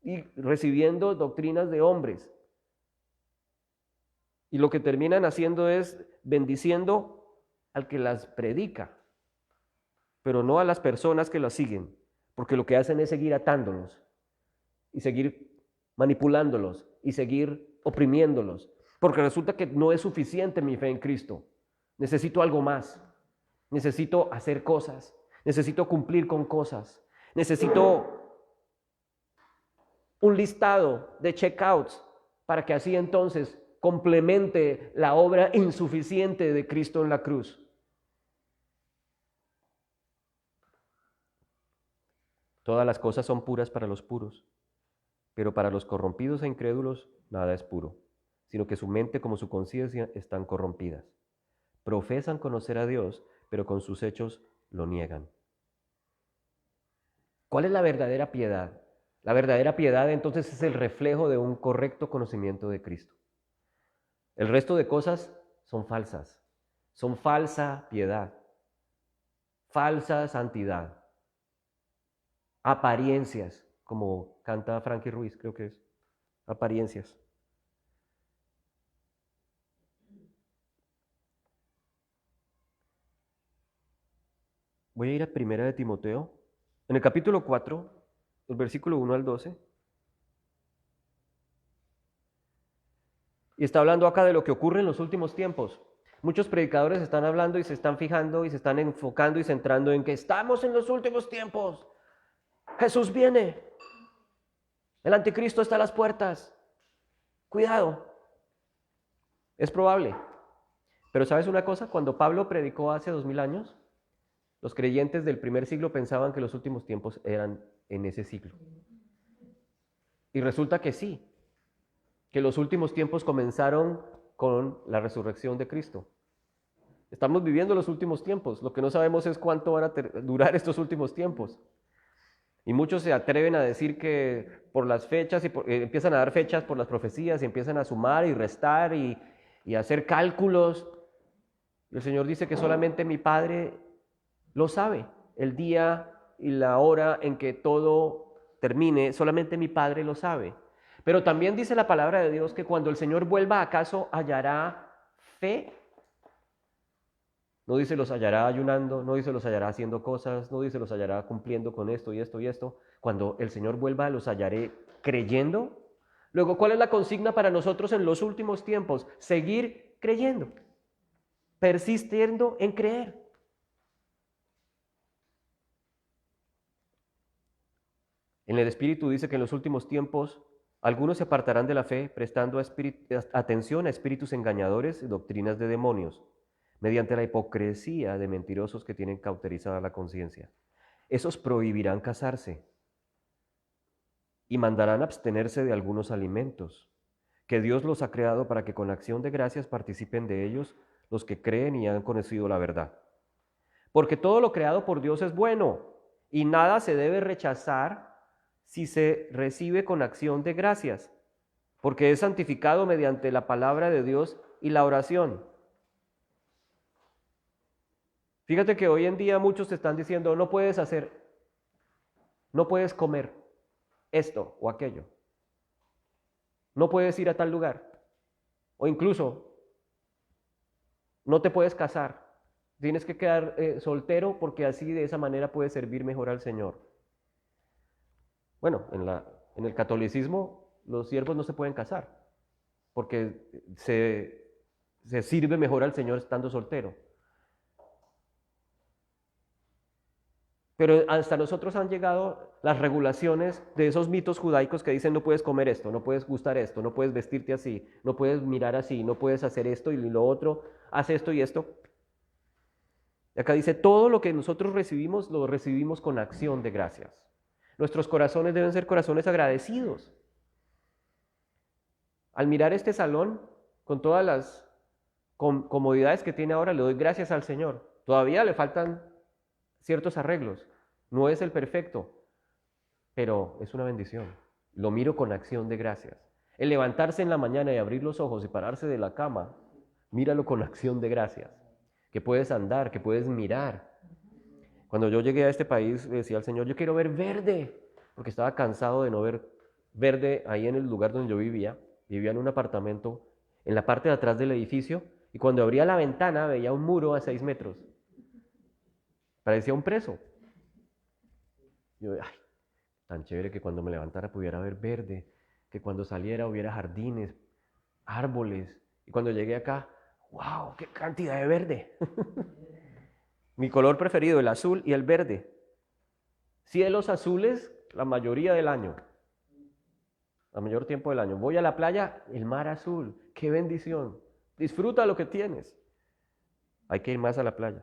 y recibiendo doctrinas de hombres. Y lo que terminan haciendo es bendiciendo al que las predica, pero no a las personas que las siguen, porque lo que hacen es seguir atándolos y seguir manipulándolos y seguir oprimiéndolos, porque resulta que no es suficiente mi fe en Cristo. Necesito algo más, necesito hacer cosas, necesito cumplir con cosas, necesito un listado de checkouts para que así entonces complemente la obra insuficiente de Cristo en la cruz. Todas las cosas son puras para los puros, pero para los corrompidos e incrédulos nada es puro, sino que su mente como su conciencia están corrompidas. Profesan conocer a Dios, pero con sus hechos lo niegan. ¿Cuál es la verdadera piedad? La verdadera piedad entonces es el reflejo de un correcto conocimiento de Cristo. El resto de cosas son falsas, son falsa piedad, falsa santidad, apariencias, como canta Frankie Ruiz, creo que es, apariencias. Voy a ir a 1 de Timoteo, en el capítulo 4, el versículo 1 al 12. Y está hablando acá de lo que ocurre en los últimos tiempos. Muchos predicadores están hablando y se están fijando y se están enfocando y centrando en que estamos en los últimos tiempos. Jesús viene. El anticristo está a las puertas. Cuidado. Es probable. Pero ¿sabes una cosa? Cuando Pablo predicó hace 2000 años, los creyentes del primer siglo pensaban que los últimos tiempos eran en ese siglo. Y resulta que sí, que los últimos tiempos comenzaron con la resurrección de Cristo. Estamos viviendo los últimos tiempos. Lo que no sabemos es cuánto van a durar estos últimos tiempos. Y muchos se atreven a decir que por las fechas, empiezan a dar fechas por las profecías y empiezan a sumar y restar y hacer cálculos. Y el Señor dice que solamente mi Padre lo sabe, el día y la hora en que todo termine, solamente mi Padre lo sabe. Pero también dice la palabra de Dios que cuando el Señor vuelva, ¿acaso hallará fe? No dice los hallará ayunando, no dice los hallará haciendo cosas, no dice los hallará cumpliendo con esto y esto y esto. Cuando el Señor vuelva, los hallaré creyendo. Luego, ¿cuál es la consigna para nosotros en los últimos tiempos? Seguir creyendo, persistiendo en creer. En el Espíritu dice que en los últimos tiempos algunos se apartarán de la fe, prestando atención a espíritus engañadores y doctrinas de demonios, mediante la hipocresía de mentirosos que tienen cauterizada la conciencia. Esos prohibirán casarse y mandarán abstenerse de algunos alimentos, que Dios los ha creado para que con acción de gracias participen de ellos los que creen y han conocido la verdad. Porque todo lo creado por Dios es bueno, y nada se debe rechazar si se recibe con acción de gracias, porque es santificado mediante la palabra de Dios y la oración. Fíjate que hoy en día muchos te están diciendo, no puedes hacer, no puedes comer esto o aquello, no puedes ir a tal lugar, o incluso no te puedes casar, tienes que quedar soltero porque así de esa manera puedes servir mejor al Señor. Bueno, en el catolicismo los siervos no se pueden casar porque se sirve mejor al Señor estando soltero. Pero hasta nosotros han llegado las regulaciones de esos mitos judaicos que dicen no puedes comer esto, no puedes gustar esto, no puedes vestirte así, no puedes mirar así, no puedes hacer esto y lo otro, haz esto y esto. Y acá dice, todo lo que nosotros recibimos, lo recibimos con acción de gracias. Nuestros corazones deben ser corazones agradecidos. Al mirar este salón, con todas las comodidades que tiene ahora, le doy gracias al Señor. Todavía le faltan ciertos arreglos. No es el perfecto, pero es una bendición. Lo miro con acción de gracias. El levantarse en la mañana y abrir los ojos y pararse de la cama, míralo con acción de gracias. Que puedes andar, que puedes mirar. Cuando yo llegué a este país, le decía al Señor, yo quiero ver verde, porque estaba cansado de no ver verde ahí en el lugar donde yo vivía. Vivía en un apartamento en la parte de atrás del edificio, y cuando abría la ventana veía un muro a 6 metros. Parecía un preso. Yo, ay, tan chévere que cuando me levantara pudiera ver verde, que cuando saliera hubiera jardines, árboles, y cuando llegué acá, ¡wow! ¡Qué cantidad de verde! Mi color preferido, el azul y el verde. Cielos azules la mayoría del año. La mayor tiempo del año. Voy a la playa, el mar azul. ¡Qué bendición! Disfruta lo que tienes. Hay que ir más a la playa.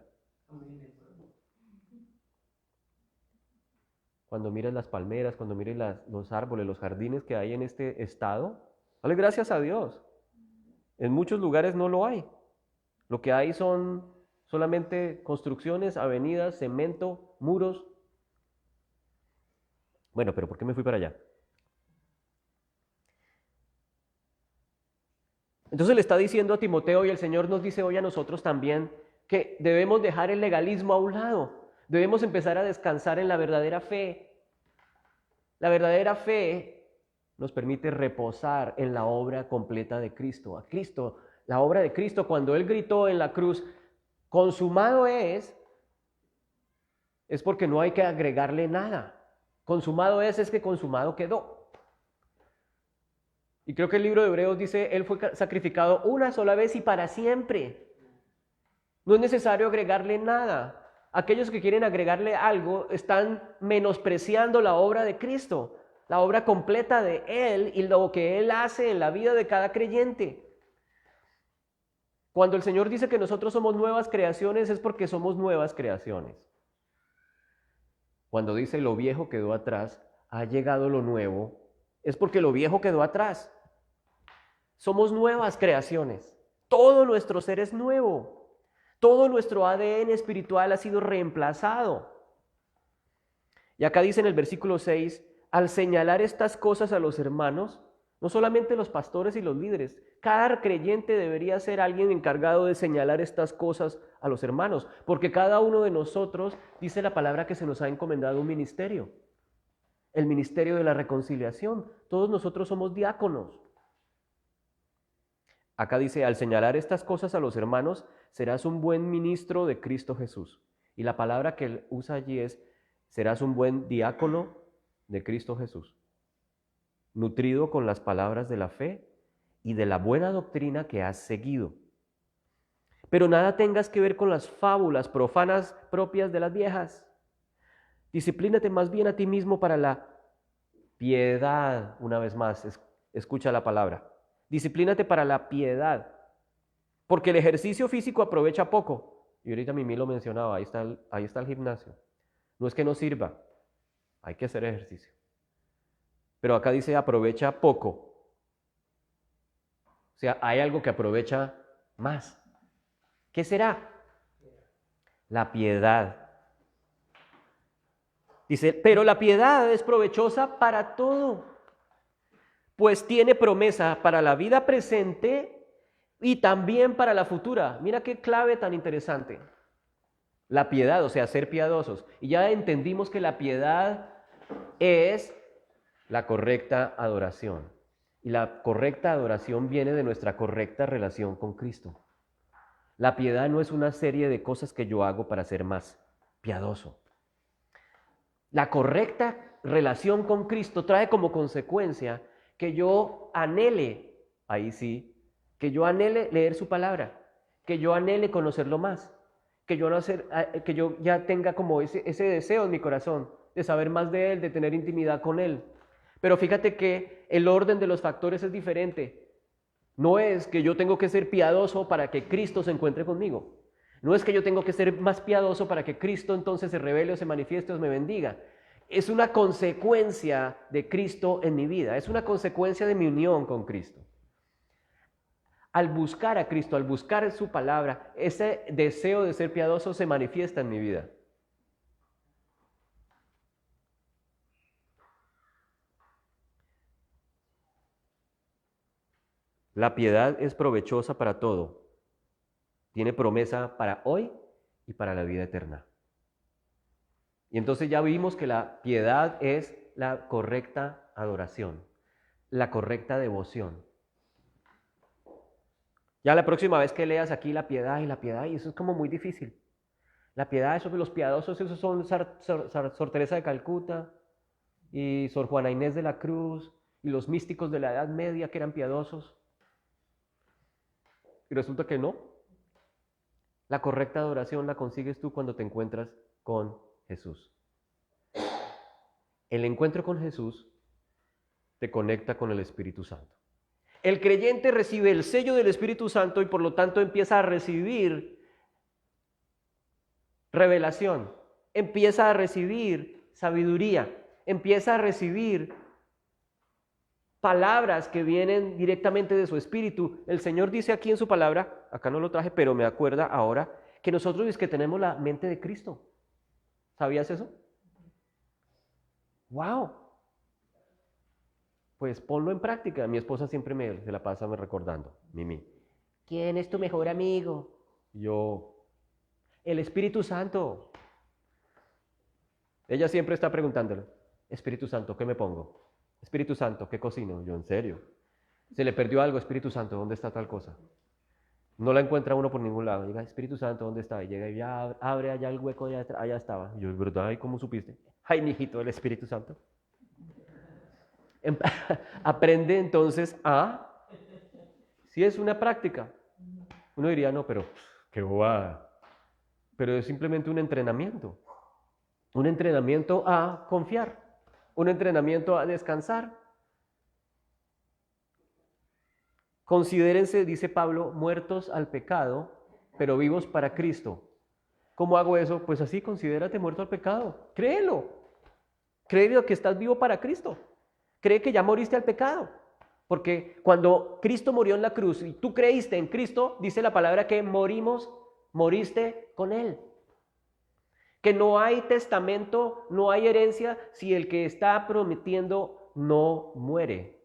Cuando mires las palmeras, cuando mires los árboles, los jardines que hay en este estado, dale gracias a Dios. En muchos lugares no lo hay. Lo que hay son solamente construcciones, avenidas, cemento, muros. Bueno, pero ¿por qué me fui para allá? Entonces le está diciendo a Timoteo, y el Señor nos dice hoy a nosotros también, que debemos dejar el legalismo a un lado. Debemos empezar a descansar en la verdadera fe. La verdadera fe nos permite reposar en la obra completa de Cristo. A Cristo, la obra de Cristo, cuando Él gritó en la cruz, consumado es porque no hay que agregarle nada. Consumado es que consumado quedó. Y creo que el libro de Hebreos dice, Él fue sacrificado una sola vez y para siempre. No es necesario agregarle nada. Aquellos que quieren agregarle algo están menospreciando la obra de Cristo, la obra completa de Él y lo que Él hace en la vida de cada creyente. Cuando el Señor dice que nosotros somos nuevas creaciones es porque somos nuevas creaciones. Cuando dice lo viejo quedó atrás, ha llegado lo nuevo, es porque lo viejo quedó atrás. Somos nuevas creaciones. Todo nuestro ser es nuevo. Todo nuestro ADN espiritual ha sido reemplazado. Y acá dice en el versículo 6, al señalar estas cosas a los hermanos, no solamente los pastores y los líderes, cada creyente debería ser alguien encargado de señalar estas cosas a los hermanos, porque cada uno de nosotros, dice la palabra, que se nos ha encomendado un ministerio. el ministerio de la reconciliación. Todos nosotros somos diáconos. Acá dice, al señalar estas cosas a los hermanos, serás un buen ministro de Cristo Jesús. Y la palabra que él usa allí es, serás un buen diácono de Cristo Jesús, nutrido con las palabras de la fe y de la buena doctrina que has seguido. Pero nada tengas que ver con las fábulas profanas propias de las viejas. Disciplínate más bien a ti mismo para la piedad. Una vez más, escucha la palabra. Disciplínate para la piedad, porque el ejercicio físico aprovecha poco. Y ahorita Mimi lo mencionaba, ahí está el gimnasio. No es que no sirva, hay que hacer ejercicio. Pero acá dice aprovecha poco. O sea, hay algo que aprovecha más. ¿Qué será? La piedad. Dice, pero la piedad es provechosa para todo, pues tiene promesa para la vida presente y también para la futura. Mira qué clave tan interesante. La piedad, o sea, ser piadosos. Y ya entendimos que la piedad es la correcta adoración. Y la correcta adoración viene de nuestra correcta relación con Cristo. La piedad no es una serie de cosas que yo hago para ser más piadoso. La correcta relación con Cristo trae como consecuencia que yo anhele, ahí sí, que yo anhele leer su palabra, que yo anhele conocerlo más, que yo ya tenga como ese deseo en mi corazón de saber más de Él, de tener intimidad con Él. Pero fíjate que el orden de los factores es diferente. No es que yo tengo que ser piadoso para que Cristo se encuentre conmigo. No es que yo tengo que ser más piadoso para que Cristo entonces se revele o se manifieste o me bendiga. Es una consecuencia de Cristo en mi vida. Es una consecuencia de mi unión con Cristo. Al buscar a Cristo, al buscar su palabra, ese deseo de ser piadoso se manifiesta en mi vida. La piedad es provechosa para todo. Tiene promesa para hoy y para la vida eterna. Y entonces ya vimos que la piedad es la correcta adoración, la correcta devoción. Ya la próxima vez que leas aquí la piedad, y eso es como muy difícil. La piedad, eso de los piadosos, esos son Sor Teresa de Calcuta y Sor Juana Inés de la Cruz y los místicos de la Edad Media que eran piadosos. Y resulta que no. La correcta adoración la consigues tú cuando te encuentras con Jesús. El encuentro con Jesús te conecta con el Espíritu Santo. El creyente recibe el sello del Espíritu Santo y por lo tanto empieza a recibir revelación, empieza a recibir sabiduría, empieza a recibir palabras que vienen directamente de su espíritu. El Señor dice aquí en su palabra, acá no lo traje, pero me acuerda ahora, que nosotros es que tenemos la mente de Cristo. ¿Sabías eso? ¡Wow! Pues ponlo en práctica. Mi esposa siempre se la pasa recordando. Mimi, ¿quién es tu mejor amigo? Yo, el Espíritu Santo. Ella siempre está preguntándole, Espíritu Santo, ¿qué me pongo? Espíritu Santo, ¿qué cocino? Yo, ¿en serio? Se le perdió algo, Espíritu Santo, ¿dónde está tal cosa? No la encuentra uno por ningún lado. Diga, Espíritu Santo, ¿dónde está? Y llega y ya abre allá el hueco, allá estaba. Yo, ¿es verdad? ¿Y cómo supiste? Ay, mijito, el Espíritu Santo. Aprende entonces a... Si es una práctica. Uno diría, no, pero qué bobada. Pero es simplemente un entrenamiento. Un entrenamiento a confiar. Un entrenamiento a descansar. Considérense, dice Pablo, muertos al pecado, pero vivos para Cristo. ¿Cómo hago eso? Pues así, considérate muerto al pecado. Créelo. Créelo que estás vivo para Cristo. Cree que ya moriste al pecado. Porque cuando Cristo murió en la cruz y tú creíste en Cristo, dice la palabra que moriste con Él. Que no hay testamento, no hay herencia si el que está prometiendo no muere.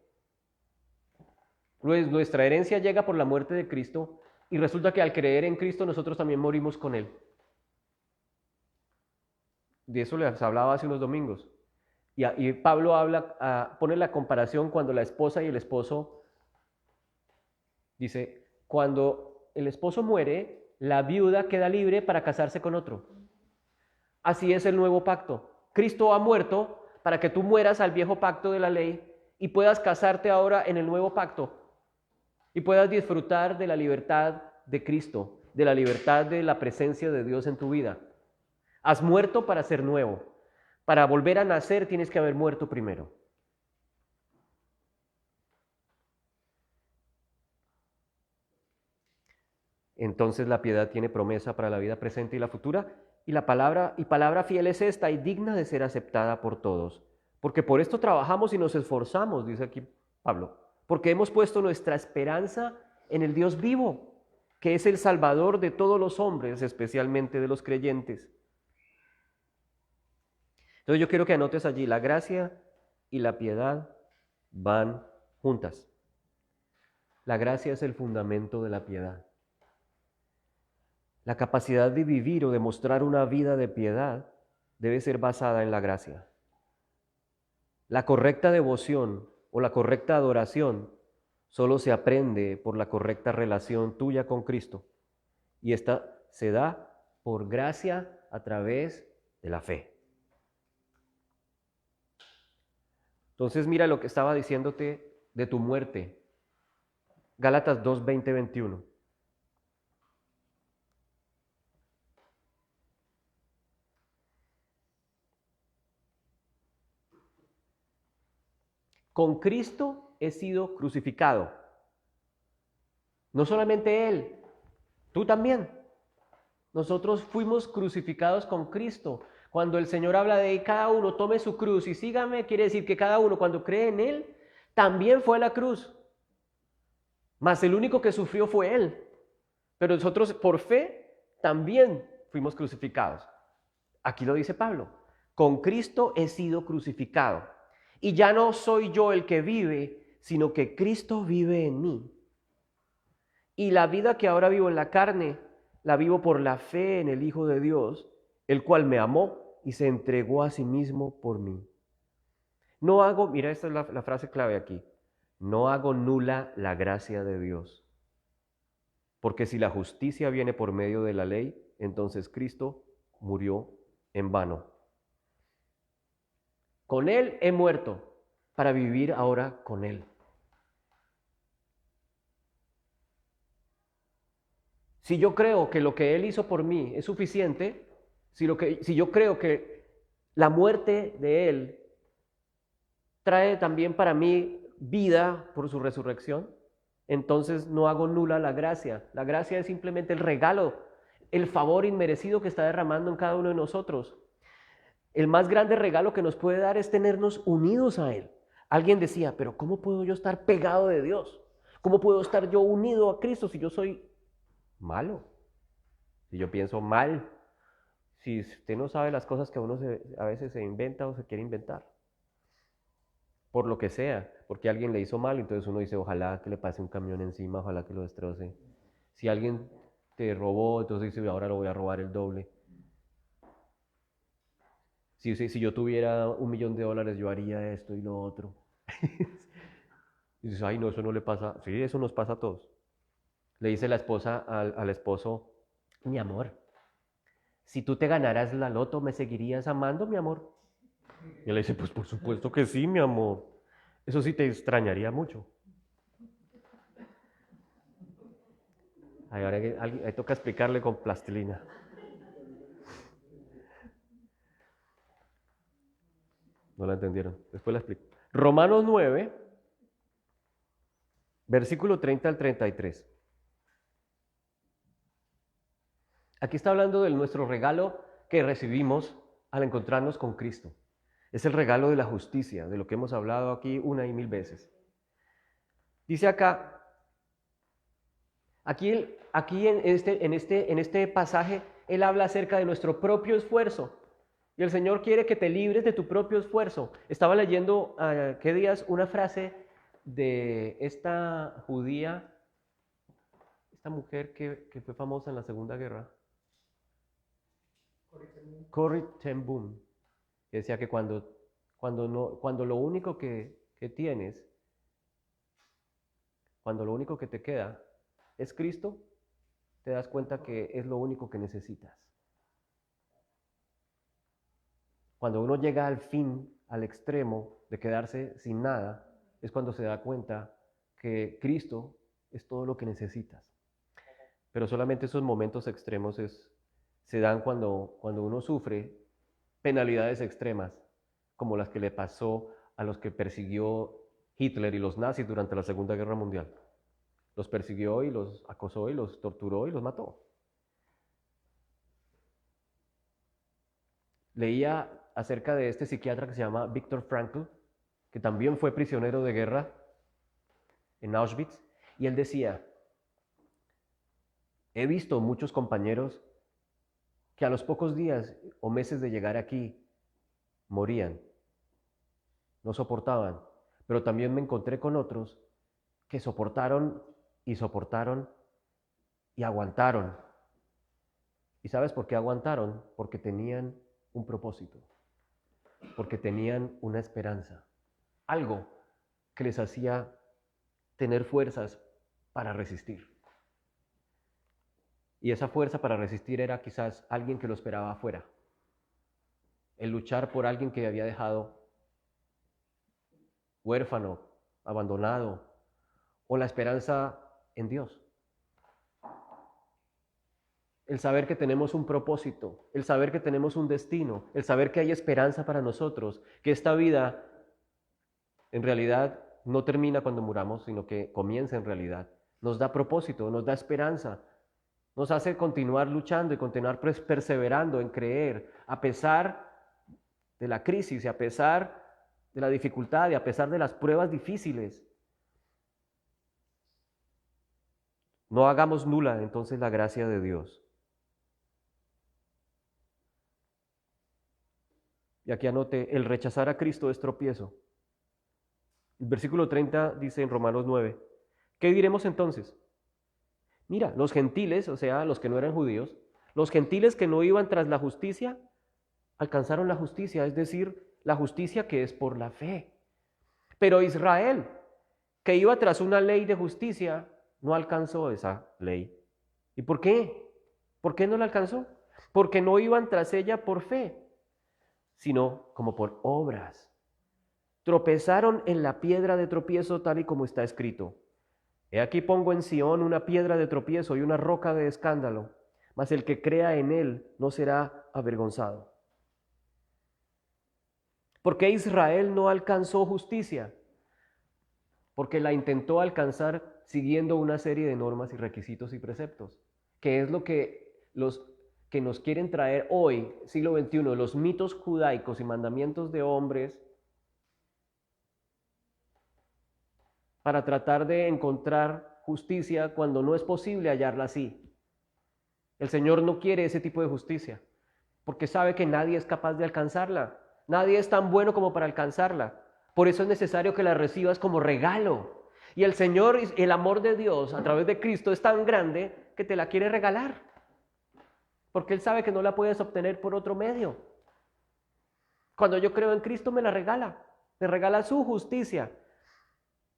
Pues nuestra herencia llega por la muerte de Cristo y resulta que al creer en Cristo nosotros también morimos con Él. De eso les hablaba hace unos domingos. Y Pablo pone la comparación cuando la esposa y el esposo, dice, cuando el esposo muere, la viuda queda libre para casarse con otro. Así es el nuevo pacto. Cristo ha muerto para que tú mueras al viejo pacto de la ley y puedas casarte ahora en el nuevo pacto y puedas disfrutar de la libertad de Cristo, de la libertad de la presencia de Dios en tu vida. Has muerto para ser nuevo. Para volver a nacer tienes que haber muerto primero. Entonces la piedad tiene promesa para la vida presente y la futura, y palabra fiel es esta y digna de ser aceptada por todos. Porque por esto trabajamos y nos esforzamos, dice aquí Pablo, porque hemos puesto nuestra esperanza en el Dios vivo, que es el Salvador de todos los hombres, especialmente de los creyentes. Entonces yo quiero que anotes allí, la gracia y la piedad van juntas. La gracia es el fundamento de la piedad. La capacidad de vivir o de mostrar una vida de piedad debe ser basada en la gracia. La correcta devoción o la correcta adoración solo se aprende por la correcta relación tuya con Cristo. Y esta se da por gracia a través de la fe. Entonces mira lo que estaba diciéndote de tu muerte. Gálatas 2, 20, 21. Con Cristo he sido crucificado. No solamente Él, tú también. Nosotros fuimos crucificados con Cristo. Cuando el Señor habla de cada uno tome su cruz y sígame, quiere decir que cada uno cuando cree en Él, también fue a la cruz. Mas el único que sufrió fue Él. Pero nosotros por fe también fuimos crucificados. Aquí lo dice Pablo. Con Cristo he sido crucificado. Y ya no soy yo el que vive, sino que Cristo vive en mí. Y la vida que ahora vivo en la carne, la vivo por la fe en el Hijo de Dios, el cual me amó y se entregó a sí mismo por mí. No hago, mira, esta es la frase clave aquí, no hago nula la gracia de Dios. Porque si la justicia viene por medio de la ley, entonces Cristo murió en vano. Con Él he muerto para vivir ahora con Él. Si yo creo que lo que Él hizo por mí es suficiente, si yo creo que la muerte de Él trae también para mí vida por su resurrección, entonces no hago nula la gracia. La gracia es simplemente el regalo, el favor inmerecido que está derramando en cada uno de nosotros. El más grande regalo que nos puede dar es tenernos unidos a Él. Alguien decía, pero ¿cómo puedo yo estar pegado de Dios? ¿Cómo puedo estar yo unido a Cristo si yo soy malo? Si yo pienso mal, si usted no sabe las cosas que uno a veces se inventa o se quiere inventar, por lo que sea, porque alguien le hizo mal, entonces uno dice, ojalá que le pase un camión encima, ojalá que lo destroce. Si alguien te robó, entonces dice, ahora lo voy a robar el doble. Si yo tuviera $1.000.000, yo haría esto y lo otro. Y dices, ay, no, eso no le pasa. Sí, eso nos pasa a todos. Le dice la esposa al esposo, mi amor, si tú te ganaras la loto, ¿me seguirías amando, mi amor? Y él le dice, pues por supuesto que sí, mi amor. Eso sí te extrañaría mucho. Ahora ahí toca explicarle con plastilina. No la entendieron. Después la explico. Romanos 9, versículo 30 al 33. Aquí está hablando de nuestro regalo que recibimos al encontrarnos con Cristo. Es el regalo de la justicia, de lo que hemos hablado aquí 1,000 veces. Dice acá, aquí en este pasaje, él habla acerca de nuestro propio esfuerzo. Y el Señor quiere que te libres de tu propio esfuerzo. Estaba leyendo, ¿qué días? Una frase de esta judía, esta mujer que fue famosa en la Segunda Guerra. Corrie ten Boom, que decía que cuando cuando lo único que tienes, cuando lo único que te queda es Cristo, te das cuenta que es lo único que necesitas. Cuando uno llega al fin, al extremo de quedarse sin nada, es cuando se da cuenta que Cristo es todo lo que necesitas. Pero solamente esos momentos extremos se dan cuando uno sufre penalidades extremas, como las que le pasó a los que persiguió Hitler y los nazis durante la Segunda Guerra Mundial. Los persiguió y los acosó y los torturó y los mató. Leía acerca de este psiquiatra que se llama Viktor Frankl, que también fue prisionero de guerra en Auschwitz, y él decía: he visto muchos compañeros que a los pocos días o meses de llegar aquí morían, no soportaban, pero también me encontré con otros que soportaron y soportaron y aguantaron. ¿Y sabes por qué aguantaron? Porque tenían un propósito, porque tenían una esperanza, algo que les hacía tener fuerzas para resistir. Y esa fuerza para resistir era quizás alguien que lo esperaba afuera, el luchar por alguien que había dejado huérfano, abandonado, o la esperanza en Dios. El saber que tenemos un propósito, el saber que tenemos un destino, el saber que hay esperanza para nosotros, que esta vida en realidad no termina cuando muramos, sino que comienza en realidad. Nos da propósito, nos da esperanza, nos hace continuar luchando y continuar perseverando en creer, a pesar de la crisis y a pesar de la dificultad y a pesar de las pruebas difíciles. No hagamos nula entonces la gracia de Dios. Y aquí anote: el rechazar a Cristo es tropiezo. El versículo 30 dice en Romanos 9, ¿qué diremos entonces? Mira, los gentiles, o sea, los que no eran judíos, los gentiles que no iban tras la justicia, alcanzaron la justicia, es decir, la justicia que es por la fe. Pero Israel, que iba tras una ley de justicia, no alcanzó esa ley. ¿Y por qué? ¿Por qué no la alcanzó? Porque no iban tras ella por fe, sino como por obras. Tropezaron en la piedra de tropiezo, tal y como está escrito: he aquí pongo en Sión una piedra de tropiezo y una roca de escándalo, mas el que crea en él no será avergonzado. ¿Por qué Israel no alcanzó justicia? Porque la intentó alcanzar siguiendo una serie de normas y requisitos y preceptos, que es lo que los que nos quieren traer hoy, siglo XXI, los mitos judaicos y mandamientos de hombres, para tratar de encontrar justicia cuando no es posible hallarla así. El Señor no quiere ese tipo de justicia, porque sabe que nadie es capaz de alcanzarla. Nadie es tan bueno como para alcanzarla. Por eso es necesario que la recibas como regalo. Y el Señor, el amor de Dios a través de Cristo es tan grande que te la quiere regalar, porque Él sabe que no la puedes obtener por otro medio. Cuando yo creo en Cristo me regala su justicia.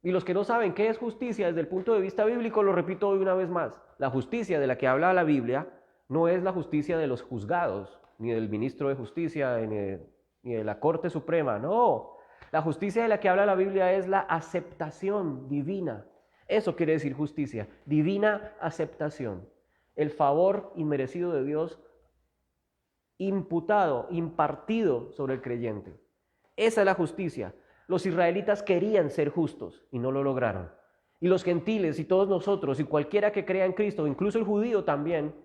Y los que no saben qué es justicia desde el punto de vista bíblico, lo repito hoy una vez más: la justicia de la que habla la Biblia no es la justicia de los juzgados, ni del ministro de justicia, ni de la Corte Suprema, no. La justicia de la que habla la Biblia es la aceptación divina. Eso quiere decir justicia, divina aceptación. El favor inmerecido de Dios imputado, impartido sobre el creyente. Esa es la justicia. Los israelitas querían ser justos y no lo lograron. Y los gentiles y todos nosotros y cualquiera que crea en Cristo, incluso el judío también,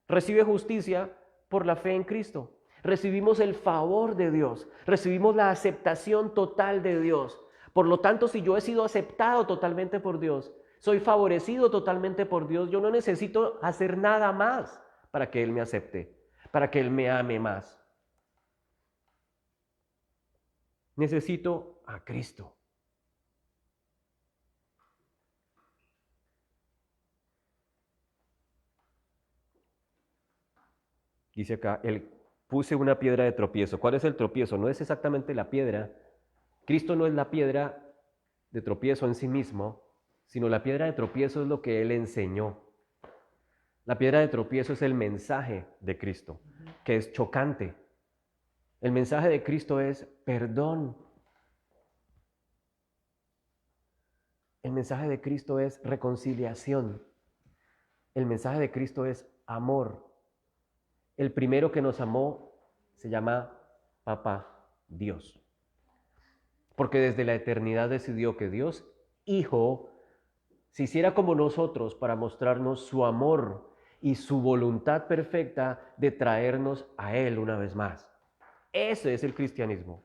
recibe justicia por la fe en Cristo. Recibimos el favor de Dios, recibimos la aceptación total de Dios. Por lo tanto, si yo he sido aceptado totalmente por Dios, soy favorecido totalmente por Dios, yo no necesito hacer nada más para que Él me acepte, para que Él me ame más. Necesito a Cristo. Dice acá, puse una piedra de tropiezo. ¿Cuál es el tropiezo? No es exactamente la piedra. Cristo no es la piedra de tropiezo en sí mismo, sino la piedra de tropiezo es lo que Él enseñó. La piedra de tropiezo es el mensaje de Cristo, que es chocante. El mensaje de Cristo es perdón. El mensaje de Cristo es reconciliación. El mensaje de Cristo es amor. El primero que nos amó se llama Papá Dios. Porque desde la eternidad decidió que Dios, Hijo, se hiciera como nosotros para mostrarnos su amor y su voluntad perfecta de traernos a Él una vez más. Ese es el cristianismo.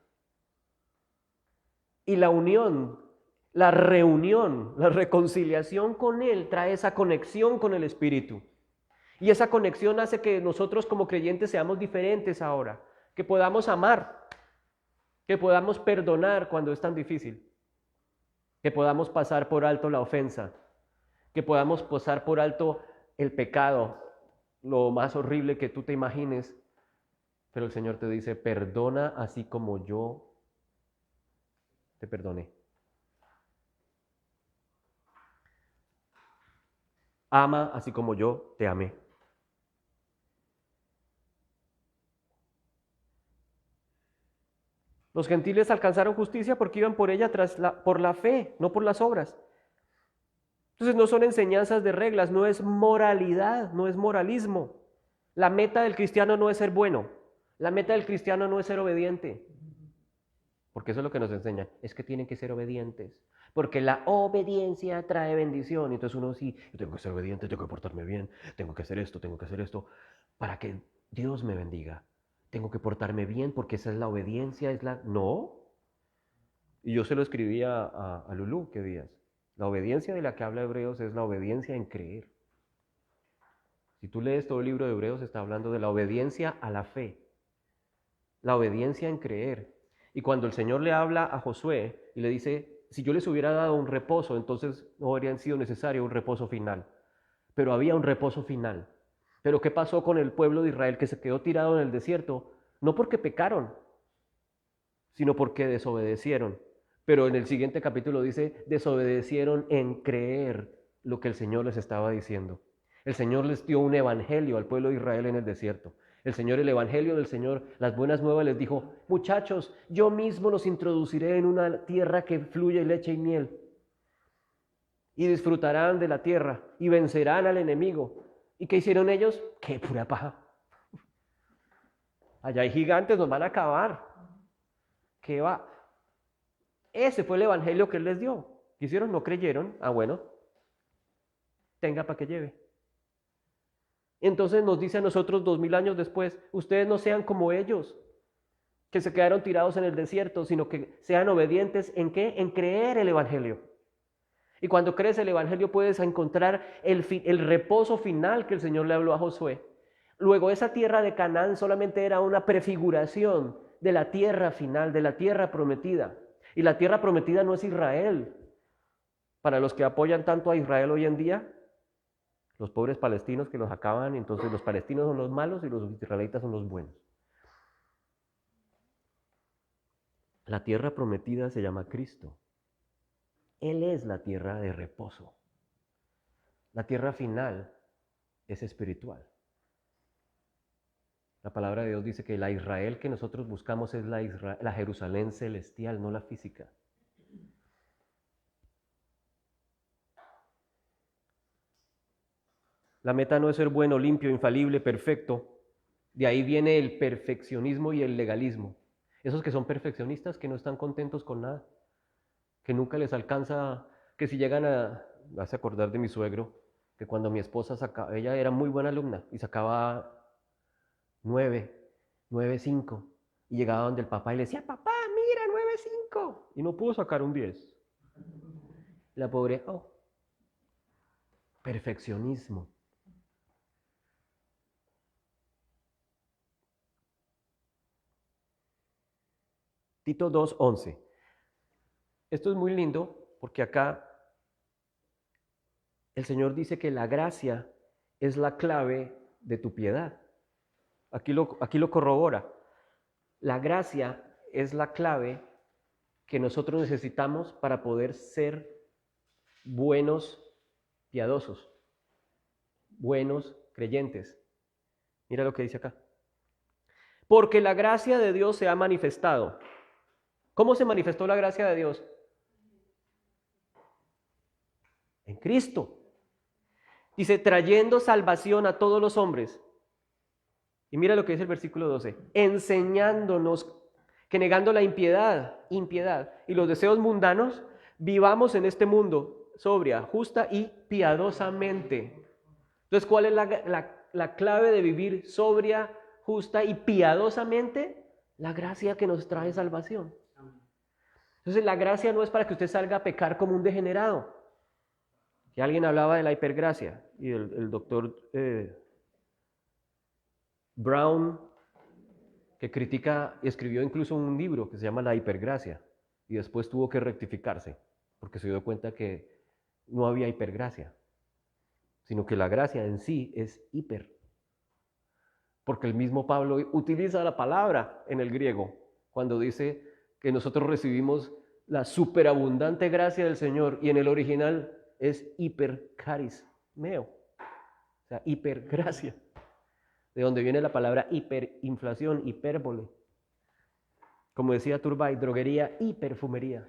Y la unión, la reunión, la reconciliación con Él trae esa conexión con el Espíritu. Y esa conexión hace que nosotros como creyentes seamos diferentes ahora, que podamos amar, que podamos perdonar cuando es tan difícil, que podamos pasar por alto la ofensa, que podamos pasar por alto el pecado, lo más horrible que tú te imagines, pero el Señor te dice, perdona así como yo te perdoné. Ama así como yo te amé. Los gentiles alcanzaron justicia porque iban por ella por la fe, no por las obras. Entonces no son enseñanzas de reglas, no es moralidad, no es moralismo. La meta del cristiano no es ser bueno, la meta del cristiano no es ser obediente. Porque eso es lo que nos enseñan, es que tienen que ser obedientes. Porque la obediencia trae bendición. Entonces uno sí, yo tengo que ser obediente, tengo que portarme bien, tengo que hacer esto, para que Dios me bendiga. Tengo que portarme bien porque esa es la obediencia, No. Y yo se lo escribí a Lulú, ¿qué días? La obediencia de la que habla Hebreos es la obediencia en creer. Si tú lees todo el libro de Hebreos, está hablando de la obediencia a la fe. La obediencia en creer. Y cuando el Señor le habla a Josué y le dice, si yo les hubiera dado un reposo, entonces no habría sido necesario un reposo final. Pero había un reposo final. Pero ¿qué pasó con el pueblo de Israel que se quedó tirado en el desierto? No porque pecaron, sino porque desobedecieron. Pero en el siguiente capítulo dice, desobedecieron en creer lo que el Señor les estaba diciendo. El Señor les dio un evangelio al pueblo de Israel en el desierto. El evangelio del Señor, las buenas nuevas les dijo, muchachos, yo mismo los introduciré en una tierra que fluye leche y miel. Y disfrutarán de la tierra y vencerán al enemigo. ¿Y qué hicieron ellos? ¡Qué pura paja! Allá hay gigantes, nos van a acabar. ¿Qué va? Ese fue el evangelio que Él les dio. ¿Qué hicieron? No creyeron. Ah, bueno. Tenga para que lleve. Entonces nos dice a nosotros 2000 años después, ustedes no sean como ellos, que se quedaron tirados en el desierto, sino que sean obedientes ¿en qué? En creer el evangelio. Y cuando crees el evangelio puedes encontrar el reposo final que el Señor le habló a Josué. Luego esa tierra de Canaán solamente era una prefiguración de la tierra final, de la tierra prometida. Y la tierra prometida no es Israel. Para los que apoyan tanto a Israel hoy en día, los pobres palestinos que los acaban, entonces los palestinos son los malos y los israelitas son los buenos. La tierra prometida se llama Cristo. Él es la tierra de reposo. La tierra final es espiritual. La palabra de Dios dice que la Israel que nosotros buscamos es la Jerusalén celestial, no la física. La meta no es ser bueno, limpio, infalible, perfecto. De ahí viene el perfeccionismo y el legalismo. Esos que son perfeccionistas, que no están contentos con nada, que nunca les alcanza, que si llegan me hace acordar de mi suegro, que cuando mi esposa sacaba, ella era muy buena alumna y sacaba 9.5, y llegaba donde el papá y le decía, papá, mira, 9.5, y no pudo sacar un 10. La pobre, perfeccionismo. Tito 2:11. Esto es muy lindo porque acá el Señor dice que la gracia es la clave de tu piedad. aquí lo corrobora. La gracia es la clave que nosotros necesitamos para poder ser buenos piadosos, buenos creyentes. Mira lo que dice acá. Porque la gracia de Dios se ha manifestado. ¿Cómo se manifestó la gracia de Dios? En Cristo. Dice, trayendo salvación a todos los hombres. Y mira lo que dice el versículo 12. Enseñándonos que negando la impiedad y los deseos mundanos, vivamos en este mundo sobria, justa y piadosamente. Entonces, ¿cuál es la clave de vivir sobria, justa y piadosamente? La gracia que nos trae salvación. Entonces, la gracia no es para que usted salga a pecar como un degenerado. Y alguien hablaba de la hipergracia y el doctor Brown, que critica y escribió incluso un libro que se llama La hipergracia y después tuvo que rectificarse porque se dio cuenta que no había hipergracia, sino que la gracia en sí es hiper. Porque el mismo Pablo utiliza la palabra en el griego cuando dice que nosotros recibimos la superabundante gracia del Señor, y en el original es hipercarismeo, o sea, hipergracia, de donde viene la palabra hiperinflación, hipérbole. Como decía Turbay, droguería y perfumería.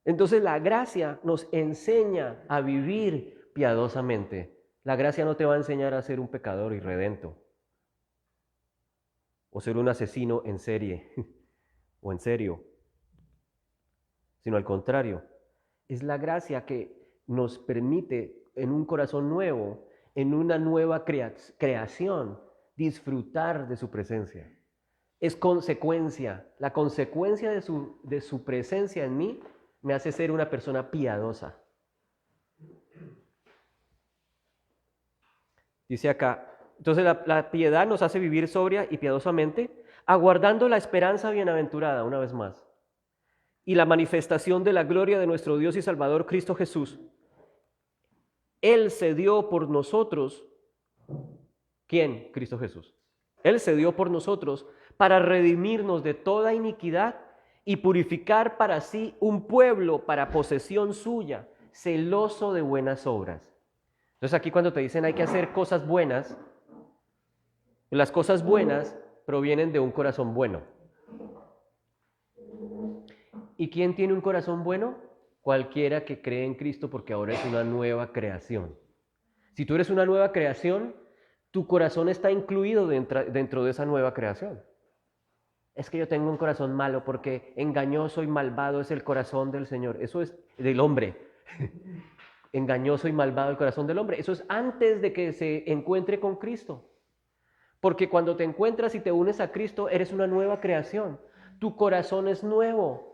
Entonces la gracia nos enseña a vivir piadosamente. La gracia no te va a enseñar a ser un pecador irredento o ser un asesino en serie o en serio, sino al contrario. Es la gracia que nos permite en un corazón nuevo, en una nueva creación, disfrutar de su presencia. Es consecuencia. La consecuencia de su presencia en mí me hace ser una persona piadosa. Dice acá, entonces la piedad nos hace vivir sobria y piadosamente, aguardando la esperanza bienaventurada, una vez más, y la manifestación de la gloria de nuestro Dios y Salvador Cristo Jesús. Él se dio por nosotros. ¿Quién? Cristo Jesús. Él se dio por nosotros para redimirnos de toda iniquidad y purificar para sí un pueblo para posesión suya, celoso de buenas obras. Entonces aquí cuando te dicen hay que hacer cosas buenas, las cosas buenas provienen de un corazón bueno. ¿Y quién tiene un corazón bueno? Cualquiera que cree en Cristo, porque ahora es una nueva creación. Si tú eres una nueva creación, tu corazón está incluido dentro de esa nueva creación. Es que yo tengo un corazón malo porque engañoso y malvado es el corazón del Señor. Eso es del hombre. Engañoso y malvado el corazón del hombre. Eso es antes de que se encuentre con Cristo. Porque cuando te encuentras y te unes a Cristo, eres una nueva creación. Tu corazón es nuevo.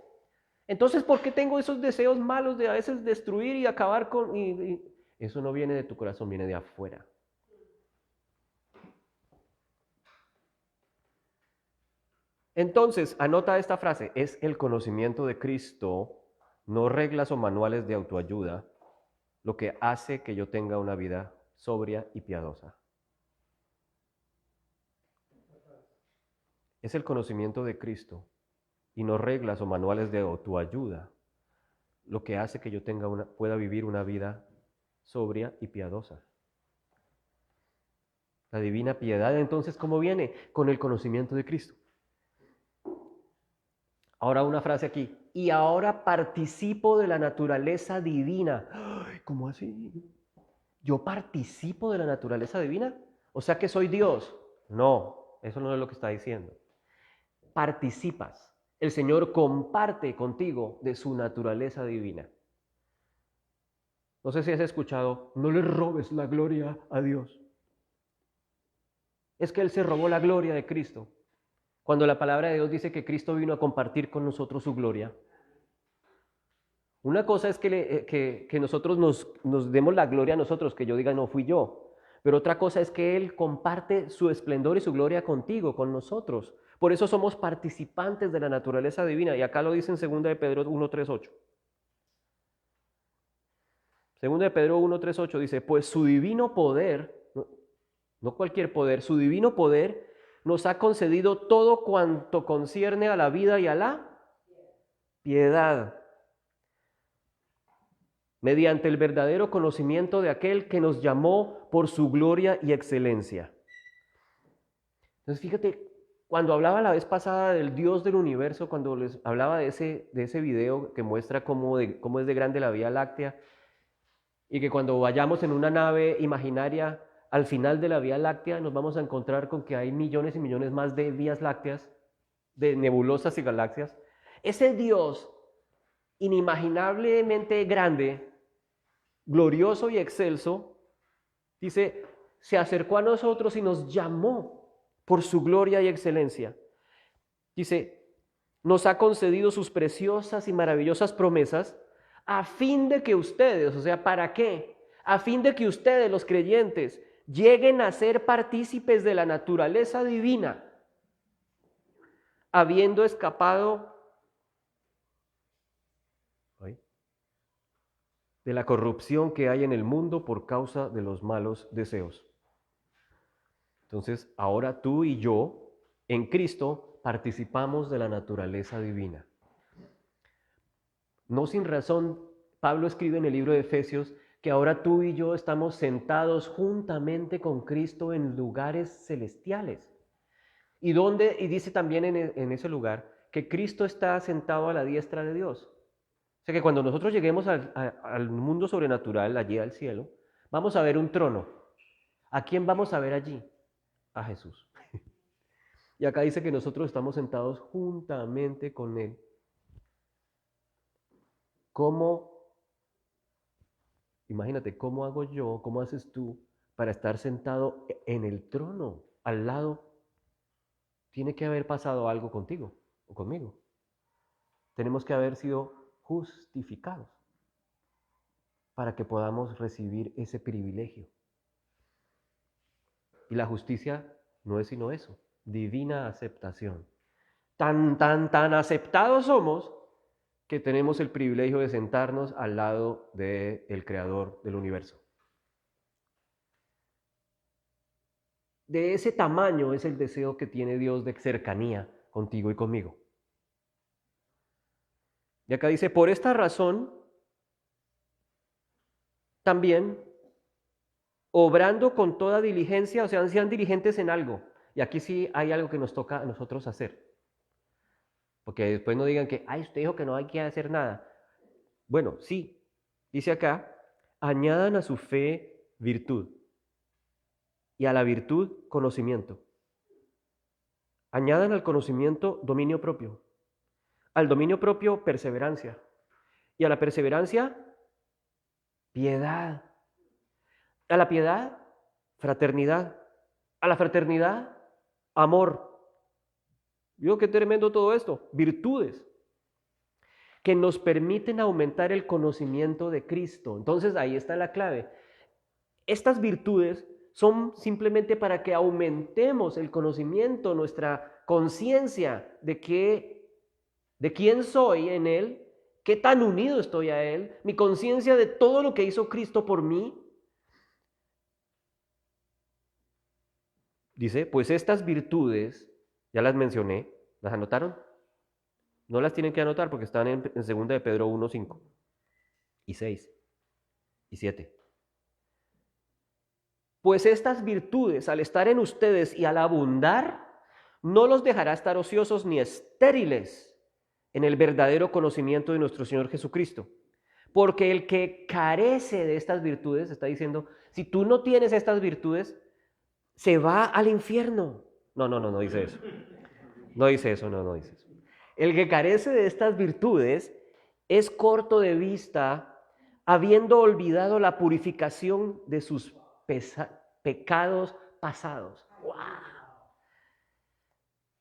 Entonces, ¿por qué tengo esos deseos malos de a veces destruir y acabar con...? Eso no viene de tu corazón, viene de afuera. Entonces, anota esta frase, es el conocimiento de Cristo, no reglas o manuales de autoayuda, lo que hace que yo tenga una vida sobria y piadosa. Es el conocimiento de Cristo y no reglas o manuales de autoayuda, lo que hace que yo pueda vivir una vida sobria y piadosa. La divina piedad, entonces, ¿cómo viene? Con el conocimiento de Cristo. Ahora una frase aquí. Y ahora participo de la naturaleza divina. Ay, ¿cómo así? ¿Yo participo de la naturaleza divina? O sea que soy Dios. No, eso no es lo que está diciendo. Participas. El Señor comparte contigo de su naturaleza divina. No sé si has escuchado, no le robes la gloria a Dios. Es que Él se robó la gloria de Cristo. Cuando la palabra de Dios dice que Cristo vino a compartir con nosotros su gloria. Una cosa es que nosotros nos demos la gloria a nosotros, que yo diga no fui yo. Pero otra cosa es que Él comparte su esplendor y su gloria contigo, con nosotros. Por eso somos participantes de la naturaleza divina. Y acá lo dice en 2 de Pedro 1:3-8. Segunda de Pedro 1, 3, 8 dice, pues su divino poder, no cualquier poder, su divino poder nos ha concedido todo cuanto concierne a la vida y a la piedad, mediante el verdadero conocimiento de aquel que nos llamó por su gloria y excelencia. Entonces fíjate, cuando hablaba la vez pasada del Dios del universo, cuando les hablaba de ese video que muestra cómo es de grande la Vía Láctea, y que cuando vayamos en una nave imaginaria al final de la Vía Láctea nos vamos a encontrar con que hay millones y millones más de vías lácteas, de nebulosas y galaxias. Ese Dios inimaginablemente grande, glorioso y excelso, dice, se acercó a nosotros y nos llamó por su gloria y excelencia. Dice, nos ha concedido sus preciosas y maravillosas promesas a fin de que ustedes, o sea, ¿para qué? A fin de que ustedes, los creyentes, lleguen a ser partícipes de la naturaleza divina, habiendo escapado de la corrupción que hay en el mundo por causa de los malos deseos. Entonces, ahora tú y yo, en Cristo, participamos de la naturaleza divina. No sin razón, Pablo escribe en el libro de Efesios que ahora tú y yo estamos sentados juntamente con Cristo en lugares celestiales. Y dice también en ese lugar que Cristo está sentado a la diestra de Dios. O sea que cuando nosotros lleguemos al mundo sobrenatural, allí al cielo, vamos a ver un trono. ¿A quién vamos a ver allí? A Jesús. Y acá dice que nosotros estamos sentados juntamente con Él. Imagínate, ¿cómo hago yo, cómo haces tú para estar sentado en el trono, al lado? Tiene que haber pasado algo contigo o conmigo. Tenemos que haber sido justificados para que podamos recibir ese privilegio. Y la justicia no es sino eso, divina aceptación. Tan aceptados somos que tenemos el privilegio de sentarnos al lado del Creador del universo. De ese tamaño es el deseo que tiene Dios de cercanía contigo y conmigo. Y acá dice, por esta razón, también, obrando con toda diligencia, o sea, sean diligentes en algo. Y aquí sí hay algo que nos toca a nosotros hacer. Porque después no digan que, usted dijo que no hay que hacer nada. Bueno, sí, dice acá, añadan a su fe virtud y a la virtud conocimiento. Añadan al conocimiento dominio propio, al dominio propio perseverancia y a la perseverancia piedad, a la piedad fraternidad, a la fraternidad amor. ¿Vio qué tremendo todo esto? Virtudes que nos permiten aumentar el conocimiento de Cristo. Entonces ahí está la clave. Estas virtudes son simplemente para que aumentemos el conocimiento, nuestra conciencia de quién soy en Él, qué tan unido estoy a Él, mi conciencia de todo lo que hizo Cristo por mí. Dice, pues estas virtudes, ya las mencioné, ¿las anotaron? No las tienen que anotar porque están en 2 de Pedro 1, 5 y 6 y 7. Pues estas virtudes, al estar en ustedes y al abundar, no los dejará estar ociosos ni estériles en el verdadero conocimiento de nuestro Señor Jesucristo. Porque el que carece de estas virtudes, está diciendo, si tú no tienes estas virtudes, se va al infierno. No dice eso. No dice eso. El que carece de estas virtudes es corto de vista, habiendo olvidado la purificación de sus pecados pasados. ¡Wow!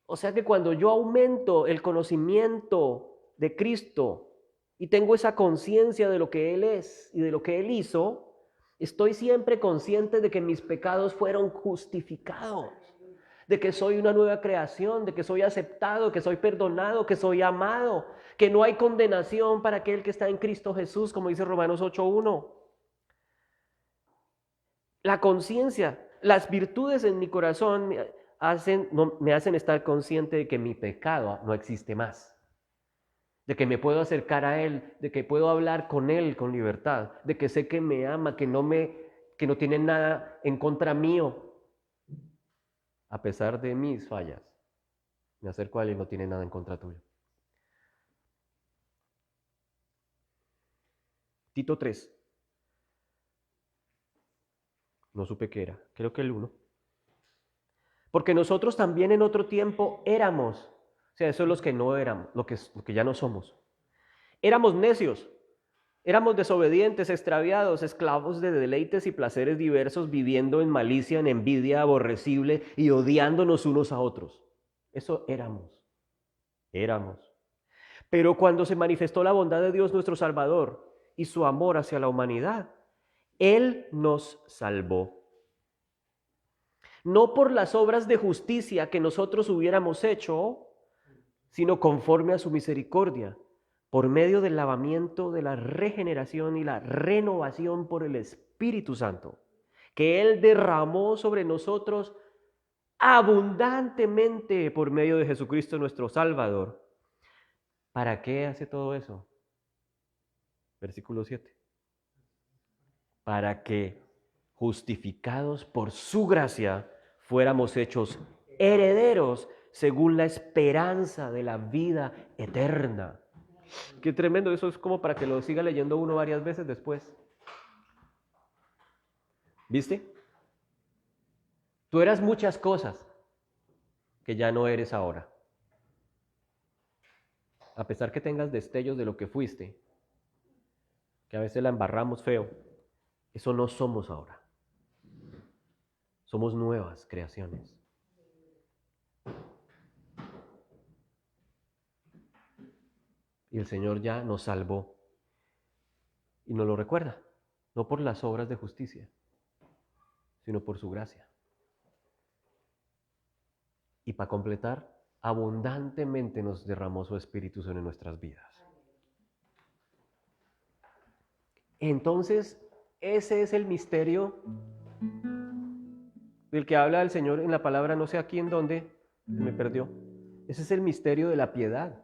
O sea que cuando yo aumento el conocimiento de Cristo y tengo esa conciencia de lo que Él es y de lo que Él hizo, estoy siempre consciente de que mis pecados fueron justificados, de que soy una nueva creación, de que soy aceptado, que soy perdonado, que soy amado, que no hay condenación para aquel que está en Cristo Jesús, como dice Romanos 8:1. La conciencia, las virtudes en mi corazón me hacen estar consciente de que mi pecado no existe más, de que me puedo acercar a Él, de que puedo hablar con Él con libertad, de que sé que me ama, que no tiene nada en contra mío, a pesar de mis fallas. Me acerco a Él y no tiene nada en contra tuyo. Tito 3. No supe qué era, creo que el 1. Porque nosotros también en otro tiempo éramos, o sea, eso es los que no éramos, lo que ya no somos. Éramos necios, éramos desobedientes, extraviados, esclavos de deleites y placeres diversos, viviendo en malicia, en envidia aborrecible y odiándonos unos a otros. Eso éramos. Pero cuando se manifestó la bondad de Dios nuestro Salvador y su amor hacia la humanidad, Él nos salvó. No por las obras de justicia que nosotros hubiéramos hecho, sino conforme a su misericordia, por medio del lavamiento de la regeneración y la renovación por el Espíritu Santo, que Él derramó sobre nosotros abundantemente por medio de Jesucristo nuestro Salvador. ¿Para qué hace todo eso? Versículo 7. Para que, justificados por su gracia, fuéramos hechos herederos según la esperanza de la vida eterna. Qué tremendo, eso es como para que lo siga leyendo uno varias veces después. ¿Viste? Tú eras muchas cosas que ya no eres ahora. A pesar que tengas destellos de lo que fuiste, que a veces la embarramos feo, eso no somos ahora. Somos nuevas creaciones. Y el Señor ya nos salvó. Y nos lo recuerda, no por las obras de justicia, sino por su gracia. Y para completar, abundantemente nos derramó su Espíritu sobre nuestras vidas. Entonces, ese es el misterio del que habla el Señor en la palabra, no sé aquí en dónde, me perdió. Ese es el misterio de la piedad.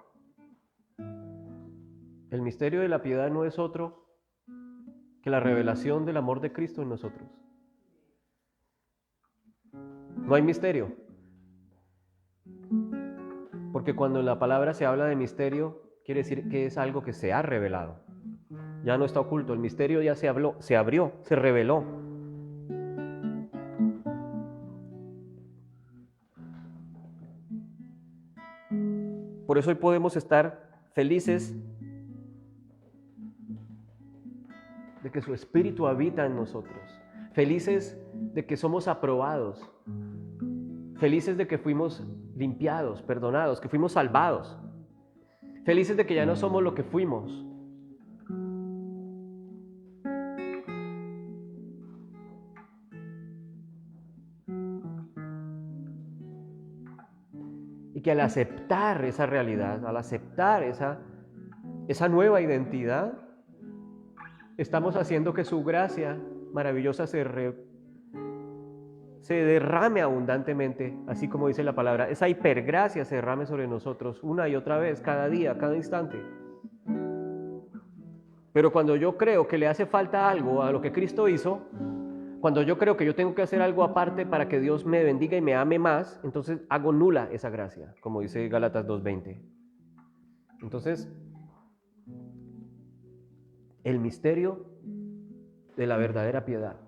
El misterio de la piedad no es otro que la revelación del amor de Cristo en nosotros. No hay misterio. Porque cuando en la palabra se habla de misterio, quiere decir que es algo que se ha revelado. Ya no está oculto, el misterio ya se abrió, se reveló. Por eso hoy podemos estar felices de que su Espíritu habita en nosotros, felices de que somos aprobados, felices de que fuimos limpiados, perdonados, que fuimos salvados, felices de que ya no somos lo que fuimos. Y que al aceptar esa realidad, al aceptar esa nueva identidad, estamos haciendo que su gracia maravillosa se derrame abundantemente, así como dice la palabra. Esa hipergracia se derrame sobre nosotros una y otra vez, cada día, cada instante. Pero cuando yo creo que le hace falta algo a lo que Cristo hizo, cuando yo creo que yo tengo que hacer algo aparte para que Dios me bendiga y me ame más, entonces hago nula esa gracia, como dice Gálatas 2:20. Entonces, el misterio de la verdadera piedad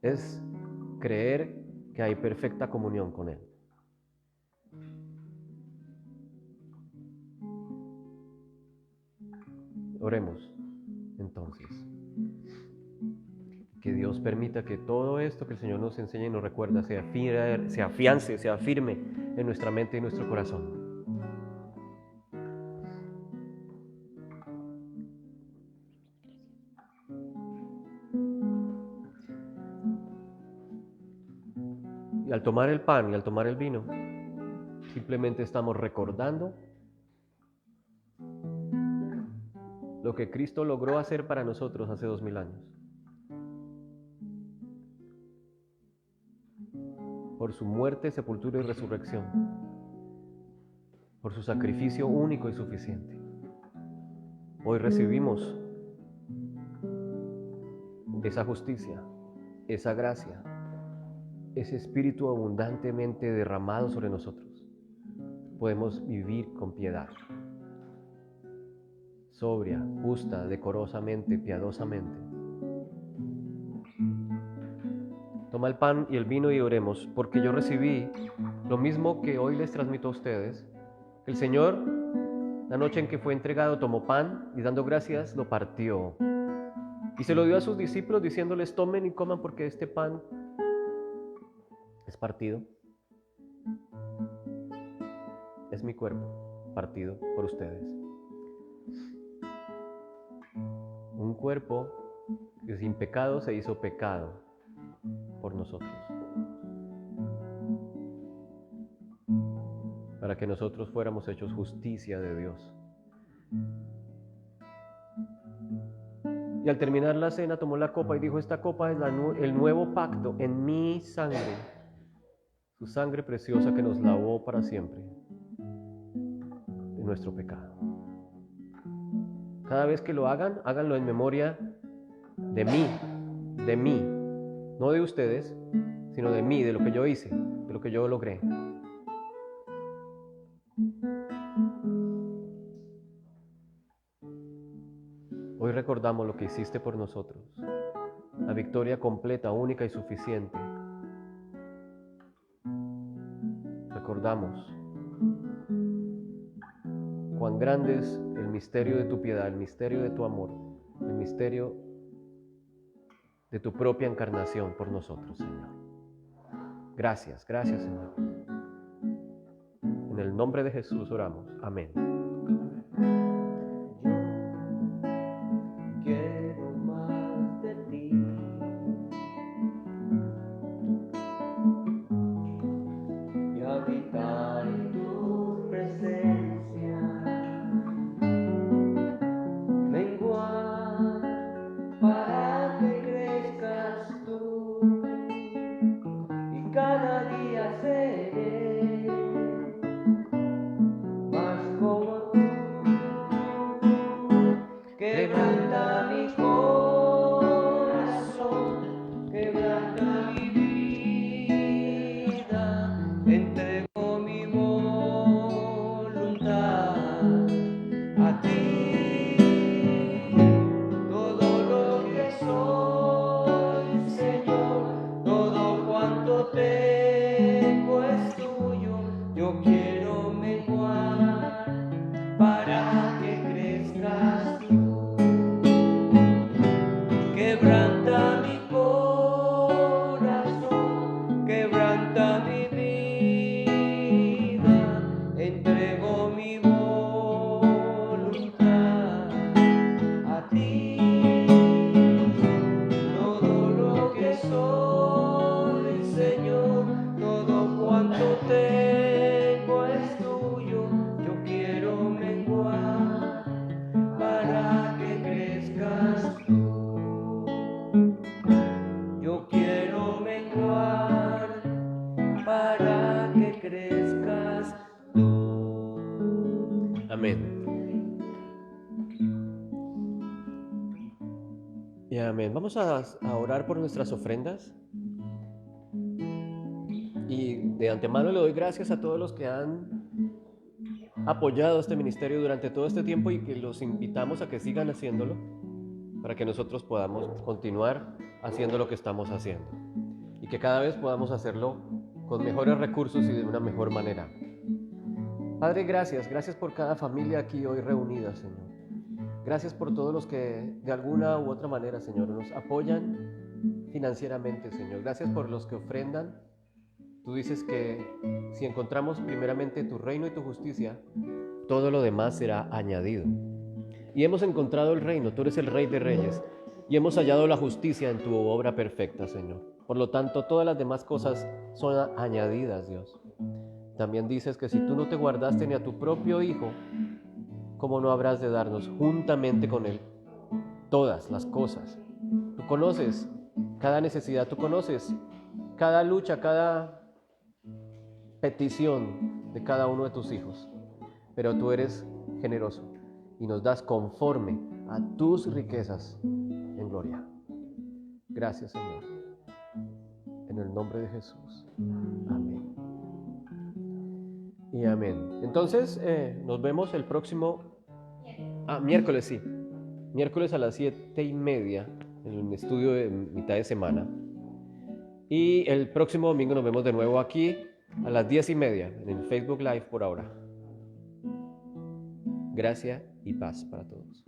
es creer que hay perfecta comunión con Él. Oremos, entonces. Que Dios permita que todo esto que el Señor nos enseña y nos recuerda se afiance, se afirme en nuestra mente y nuestro corazón. Y al tomar el pan y al tomar el vino, simplemente estamos recordando lo que Cristo logró hacer para nosotros hace 2000 años. por su muerte, sepultura y resurrección, por su sacrificio único y suficiente. Hoy recibimos esa justicia, esa gracia, ese espíritu abundantemente derramado sobre nosotros. Podemos vivir con piedad, sobria, justa, decorosamente, piadosamente. Toma el pan y el vino y oremos, porque yo recibí lo mismo que hoy les transmito a ustedes. El Señor, la noche en que fue entregado, tomó pan y dando gracias lo partió y se lo dio a sus discípulos diciéndoles: tomen y coman, porque este pan es partido, es mi cuerpo partido por ustedes. Un cuerpo que sin pecado se hizo pecado por nosotros, para que nosotros fuéramos hechos justicia de Dios. Y al terminar la cena tomó la copa y dijo: esta copa es el nuevo pacto en mi sangre, su sangre preciosa que nos lavó para siempre de nuestro pecado. Cada vez que lo hagan, háganlo en memoria de mí, no de ustedes, sino de mí, de lo que yo hice, de lo que yo logré. Hoy recordamos lo que hiciste por nosotros, la victoria completa, única y suficiente. Recordamos cuán grande es el misterio de tu piedad, el misterio de tu amor, el misterio de tu propia encarnación por nosotros, Señor. Gracias, gracias, Señor. En el nombre de Jesús oramos. Amén. Quiero más de ti. Y habitar en tu presencia. Menguar para que crezcas tú. Y cada día seré más como tú. Quebranta mi corazón, quebranta mi vida, entrego mi voluntad a ti. Todo lo que soy, Señor, todo cuanto tengo es tuyo. Yo quiero menguar para que crezcas tú. Quebranta mi corazón, quebranta mi vida, entrego mi voluntad a ti. Todo lo que soy, Señor, todo cuanto tengo es tuyo. Yo quiero menguar para que crezcas tú. Yo quiero menguar para que crezcas tú. Amén. Y amén. Vamos a orar por nuestras ofrendas. Y de antemano le doy gracias a todos los que han apoyado este ministerio durante todo este tiempo y que los invitamos a que sigan haciéndolo para que nosotros podamos continuar haciendo lo que estamos haciendo y que cada vez podamos hacerlo con mejores recursos y de una mejor manera. Padre, gracias por cada familia aquí hoy reunida, Señor. Gracias por todos los que de alguna u otra manera, Señor, nos apoyan financieramente, Señor. Gracias por los que ofrendan. Tú dices que si encontramos primeramente tu reino y tu justicia, todo lo demás será añadido. Y hemos encontrado el reino, tú eres el Rey de Reyes, y hemos hallado la justicia en tu obra perfecta, Señor. Por lo tanto, todas las demás cosas son añadidas, Dios. También dices que si tú no te guardaste ni a tu propio Hijo, ¿cómo no habrás de darnos juntamente con Él todas las cosas? Tú conoces cada necesidad, tú conoces cada lucha, cada petición de cada uno de tus hijos, pero tú eres generoso y nos das conforme a tus riquezas en gloria. Gracias, Señor. En el nombre de Jesús. Amén. Y amén. Entonces, nos vemos el próximo miércoles, sí. Miércoles a las 7:30 en el estudio de mitad de semana. Y el próximo domingo nos vemos de nuevo aquí a las 10:30 en el Facebook Live por ahora. Gracia y paz para todos.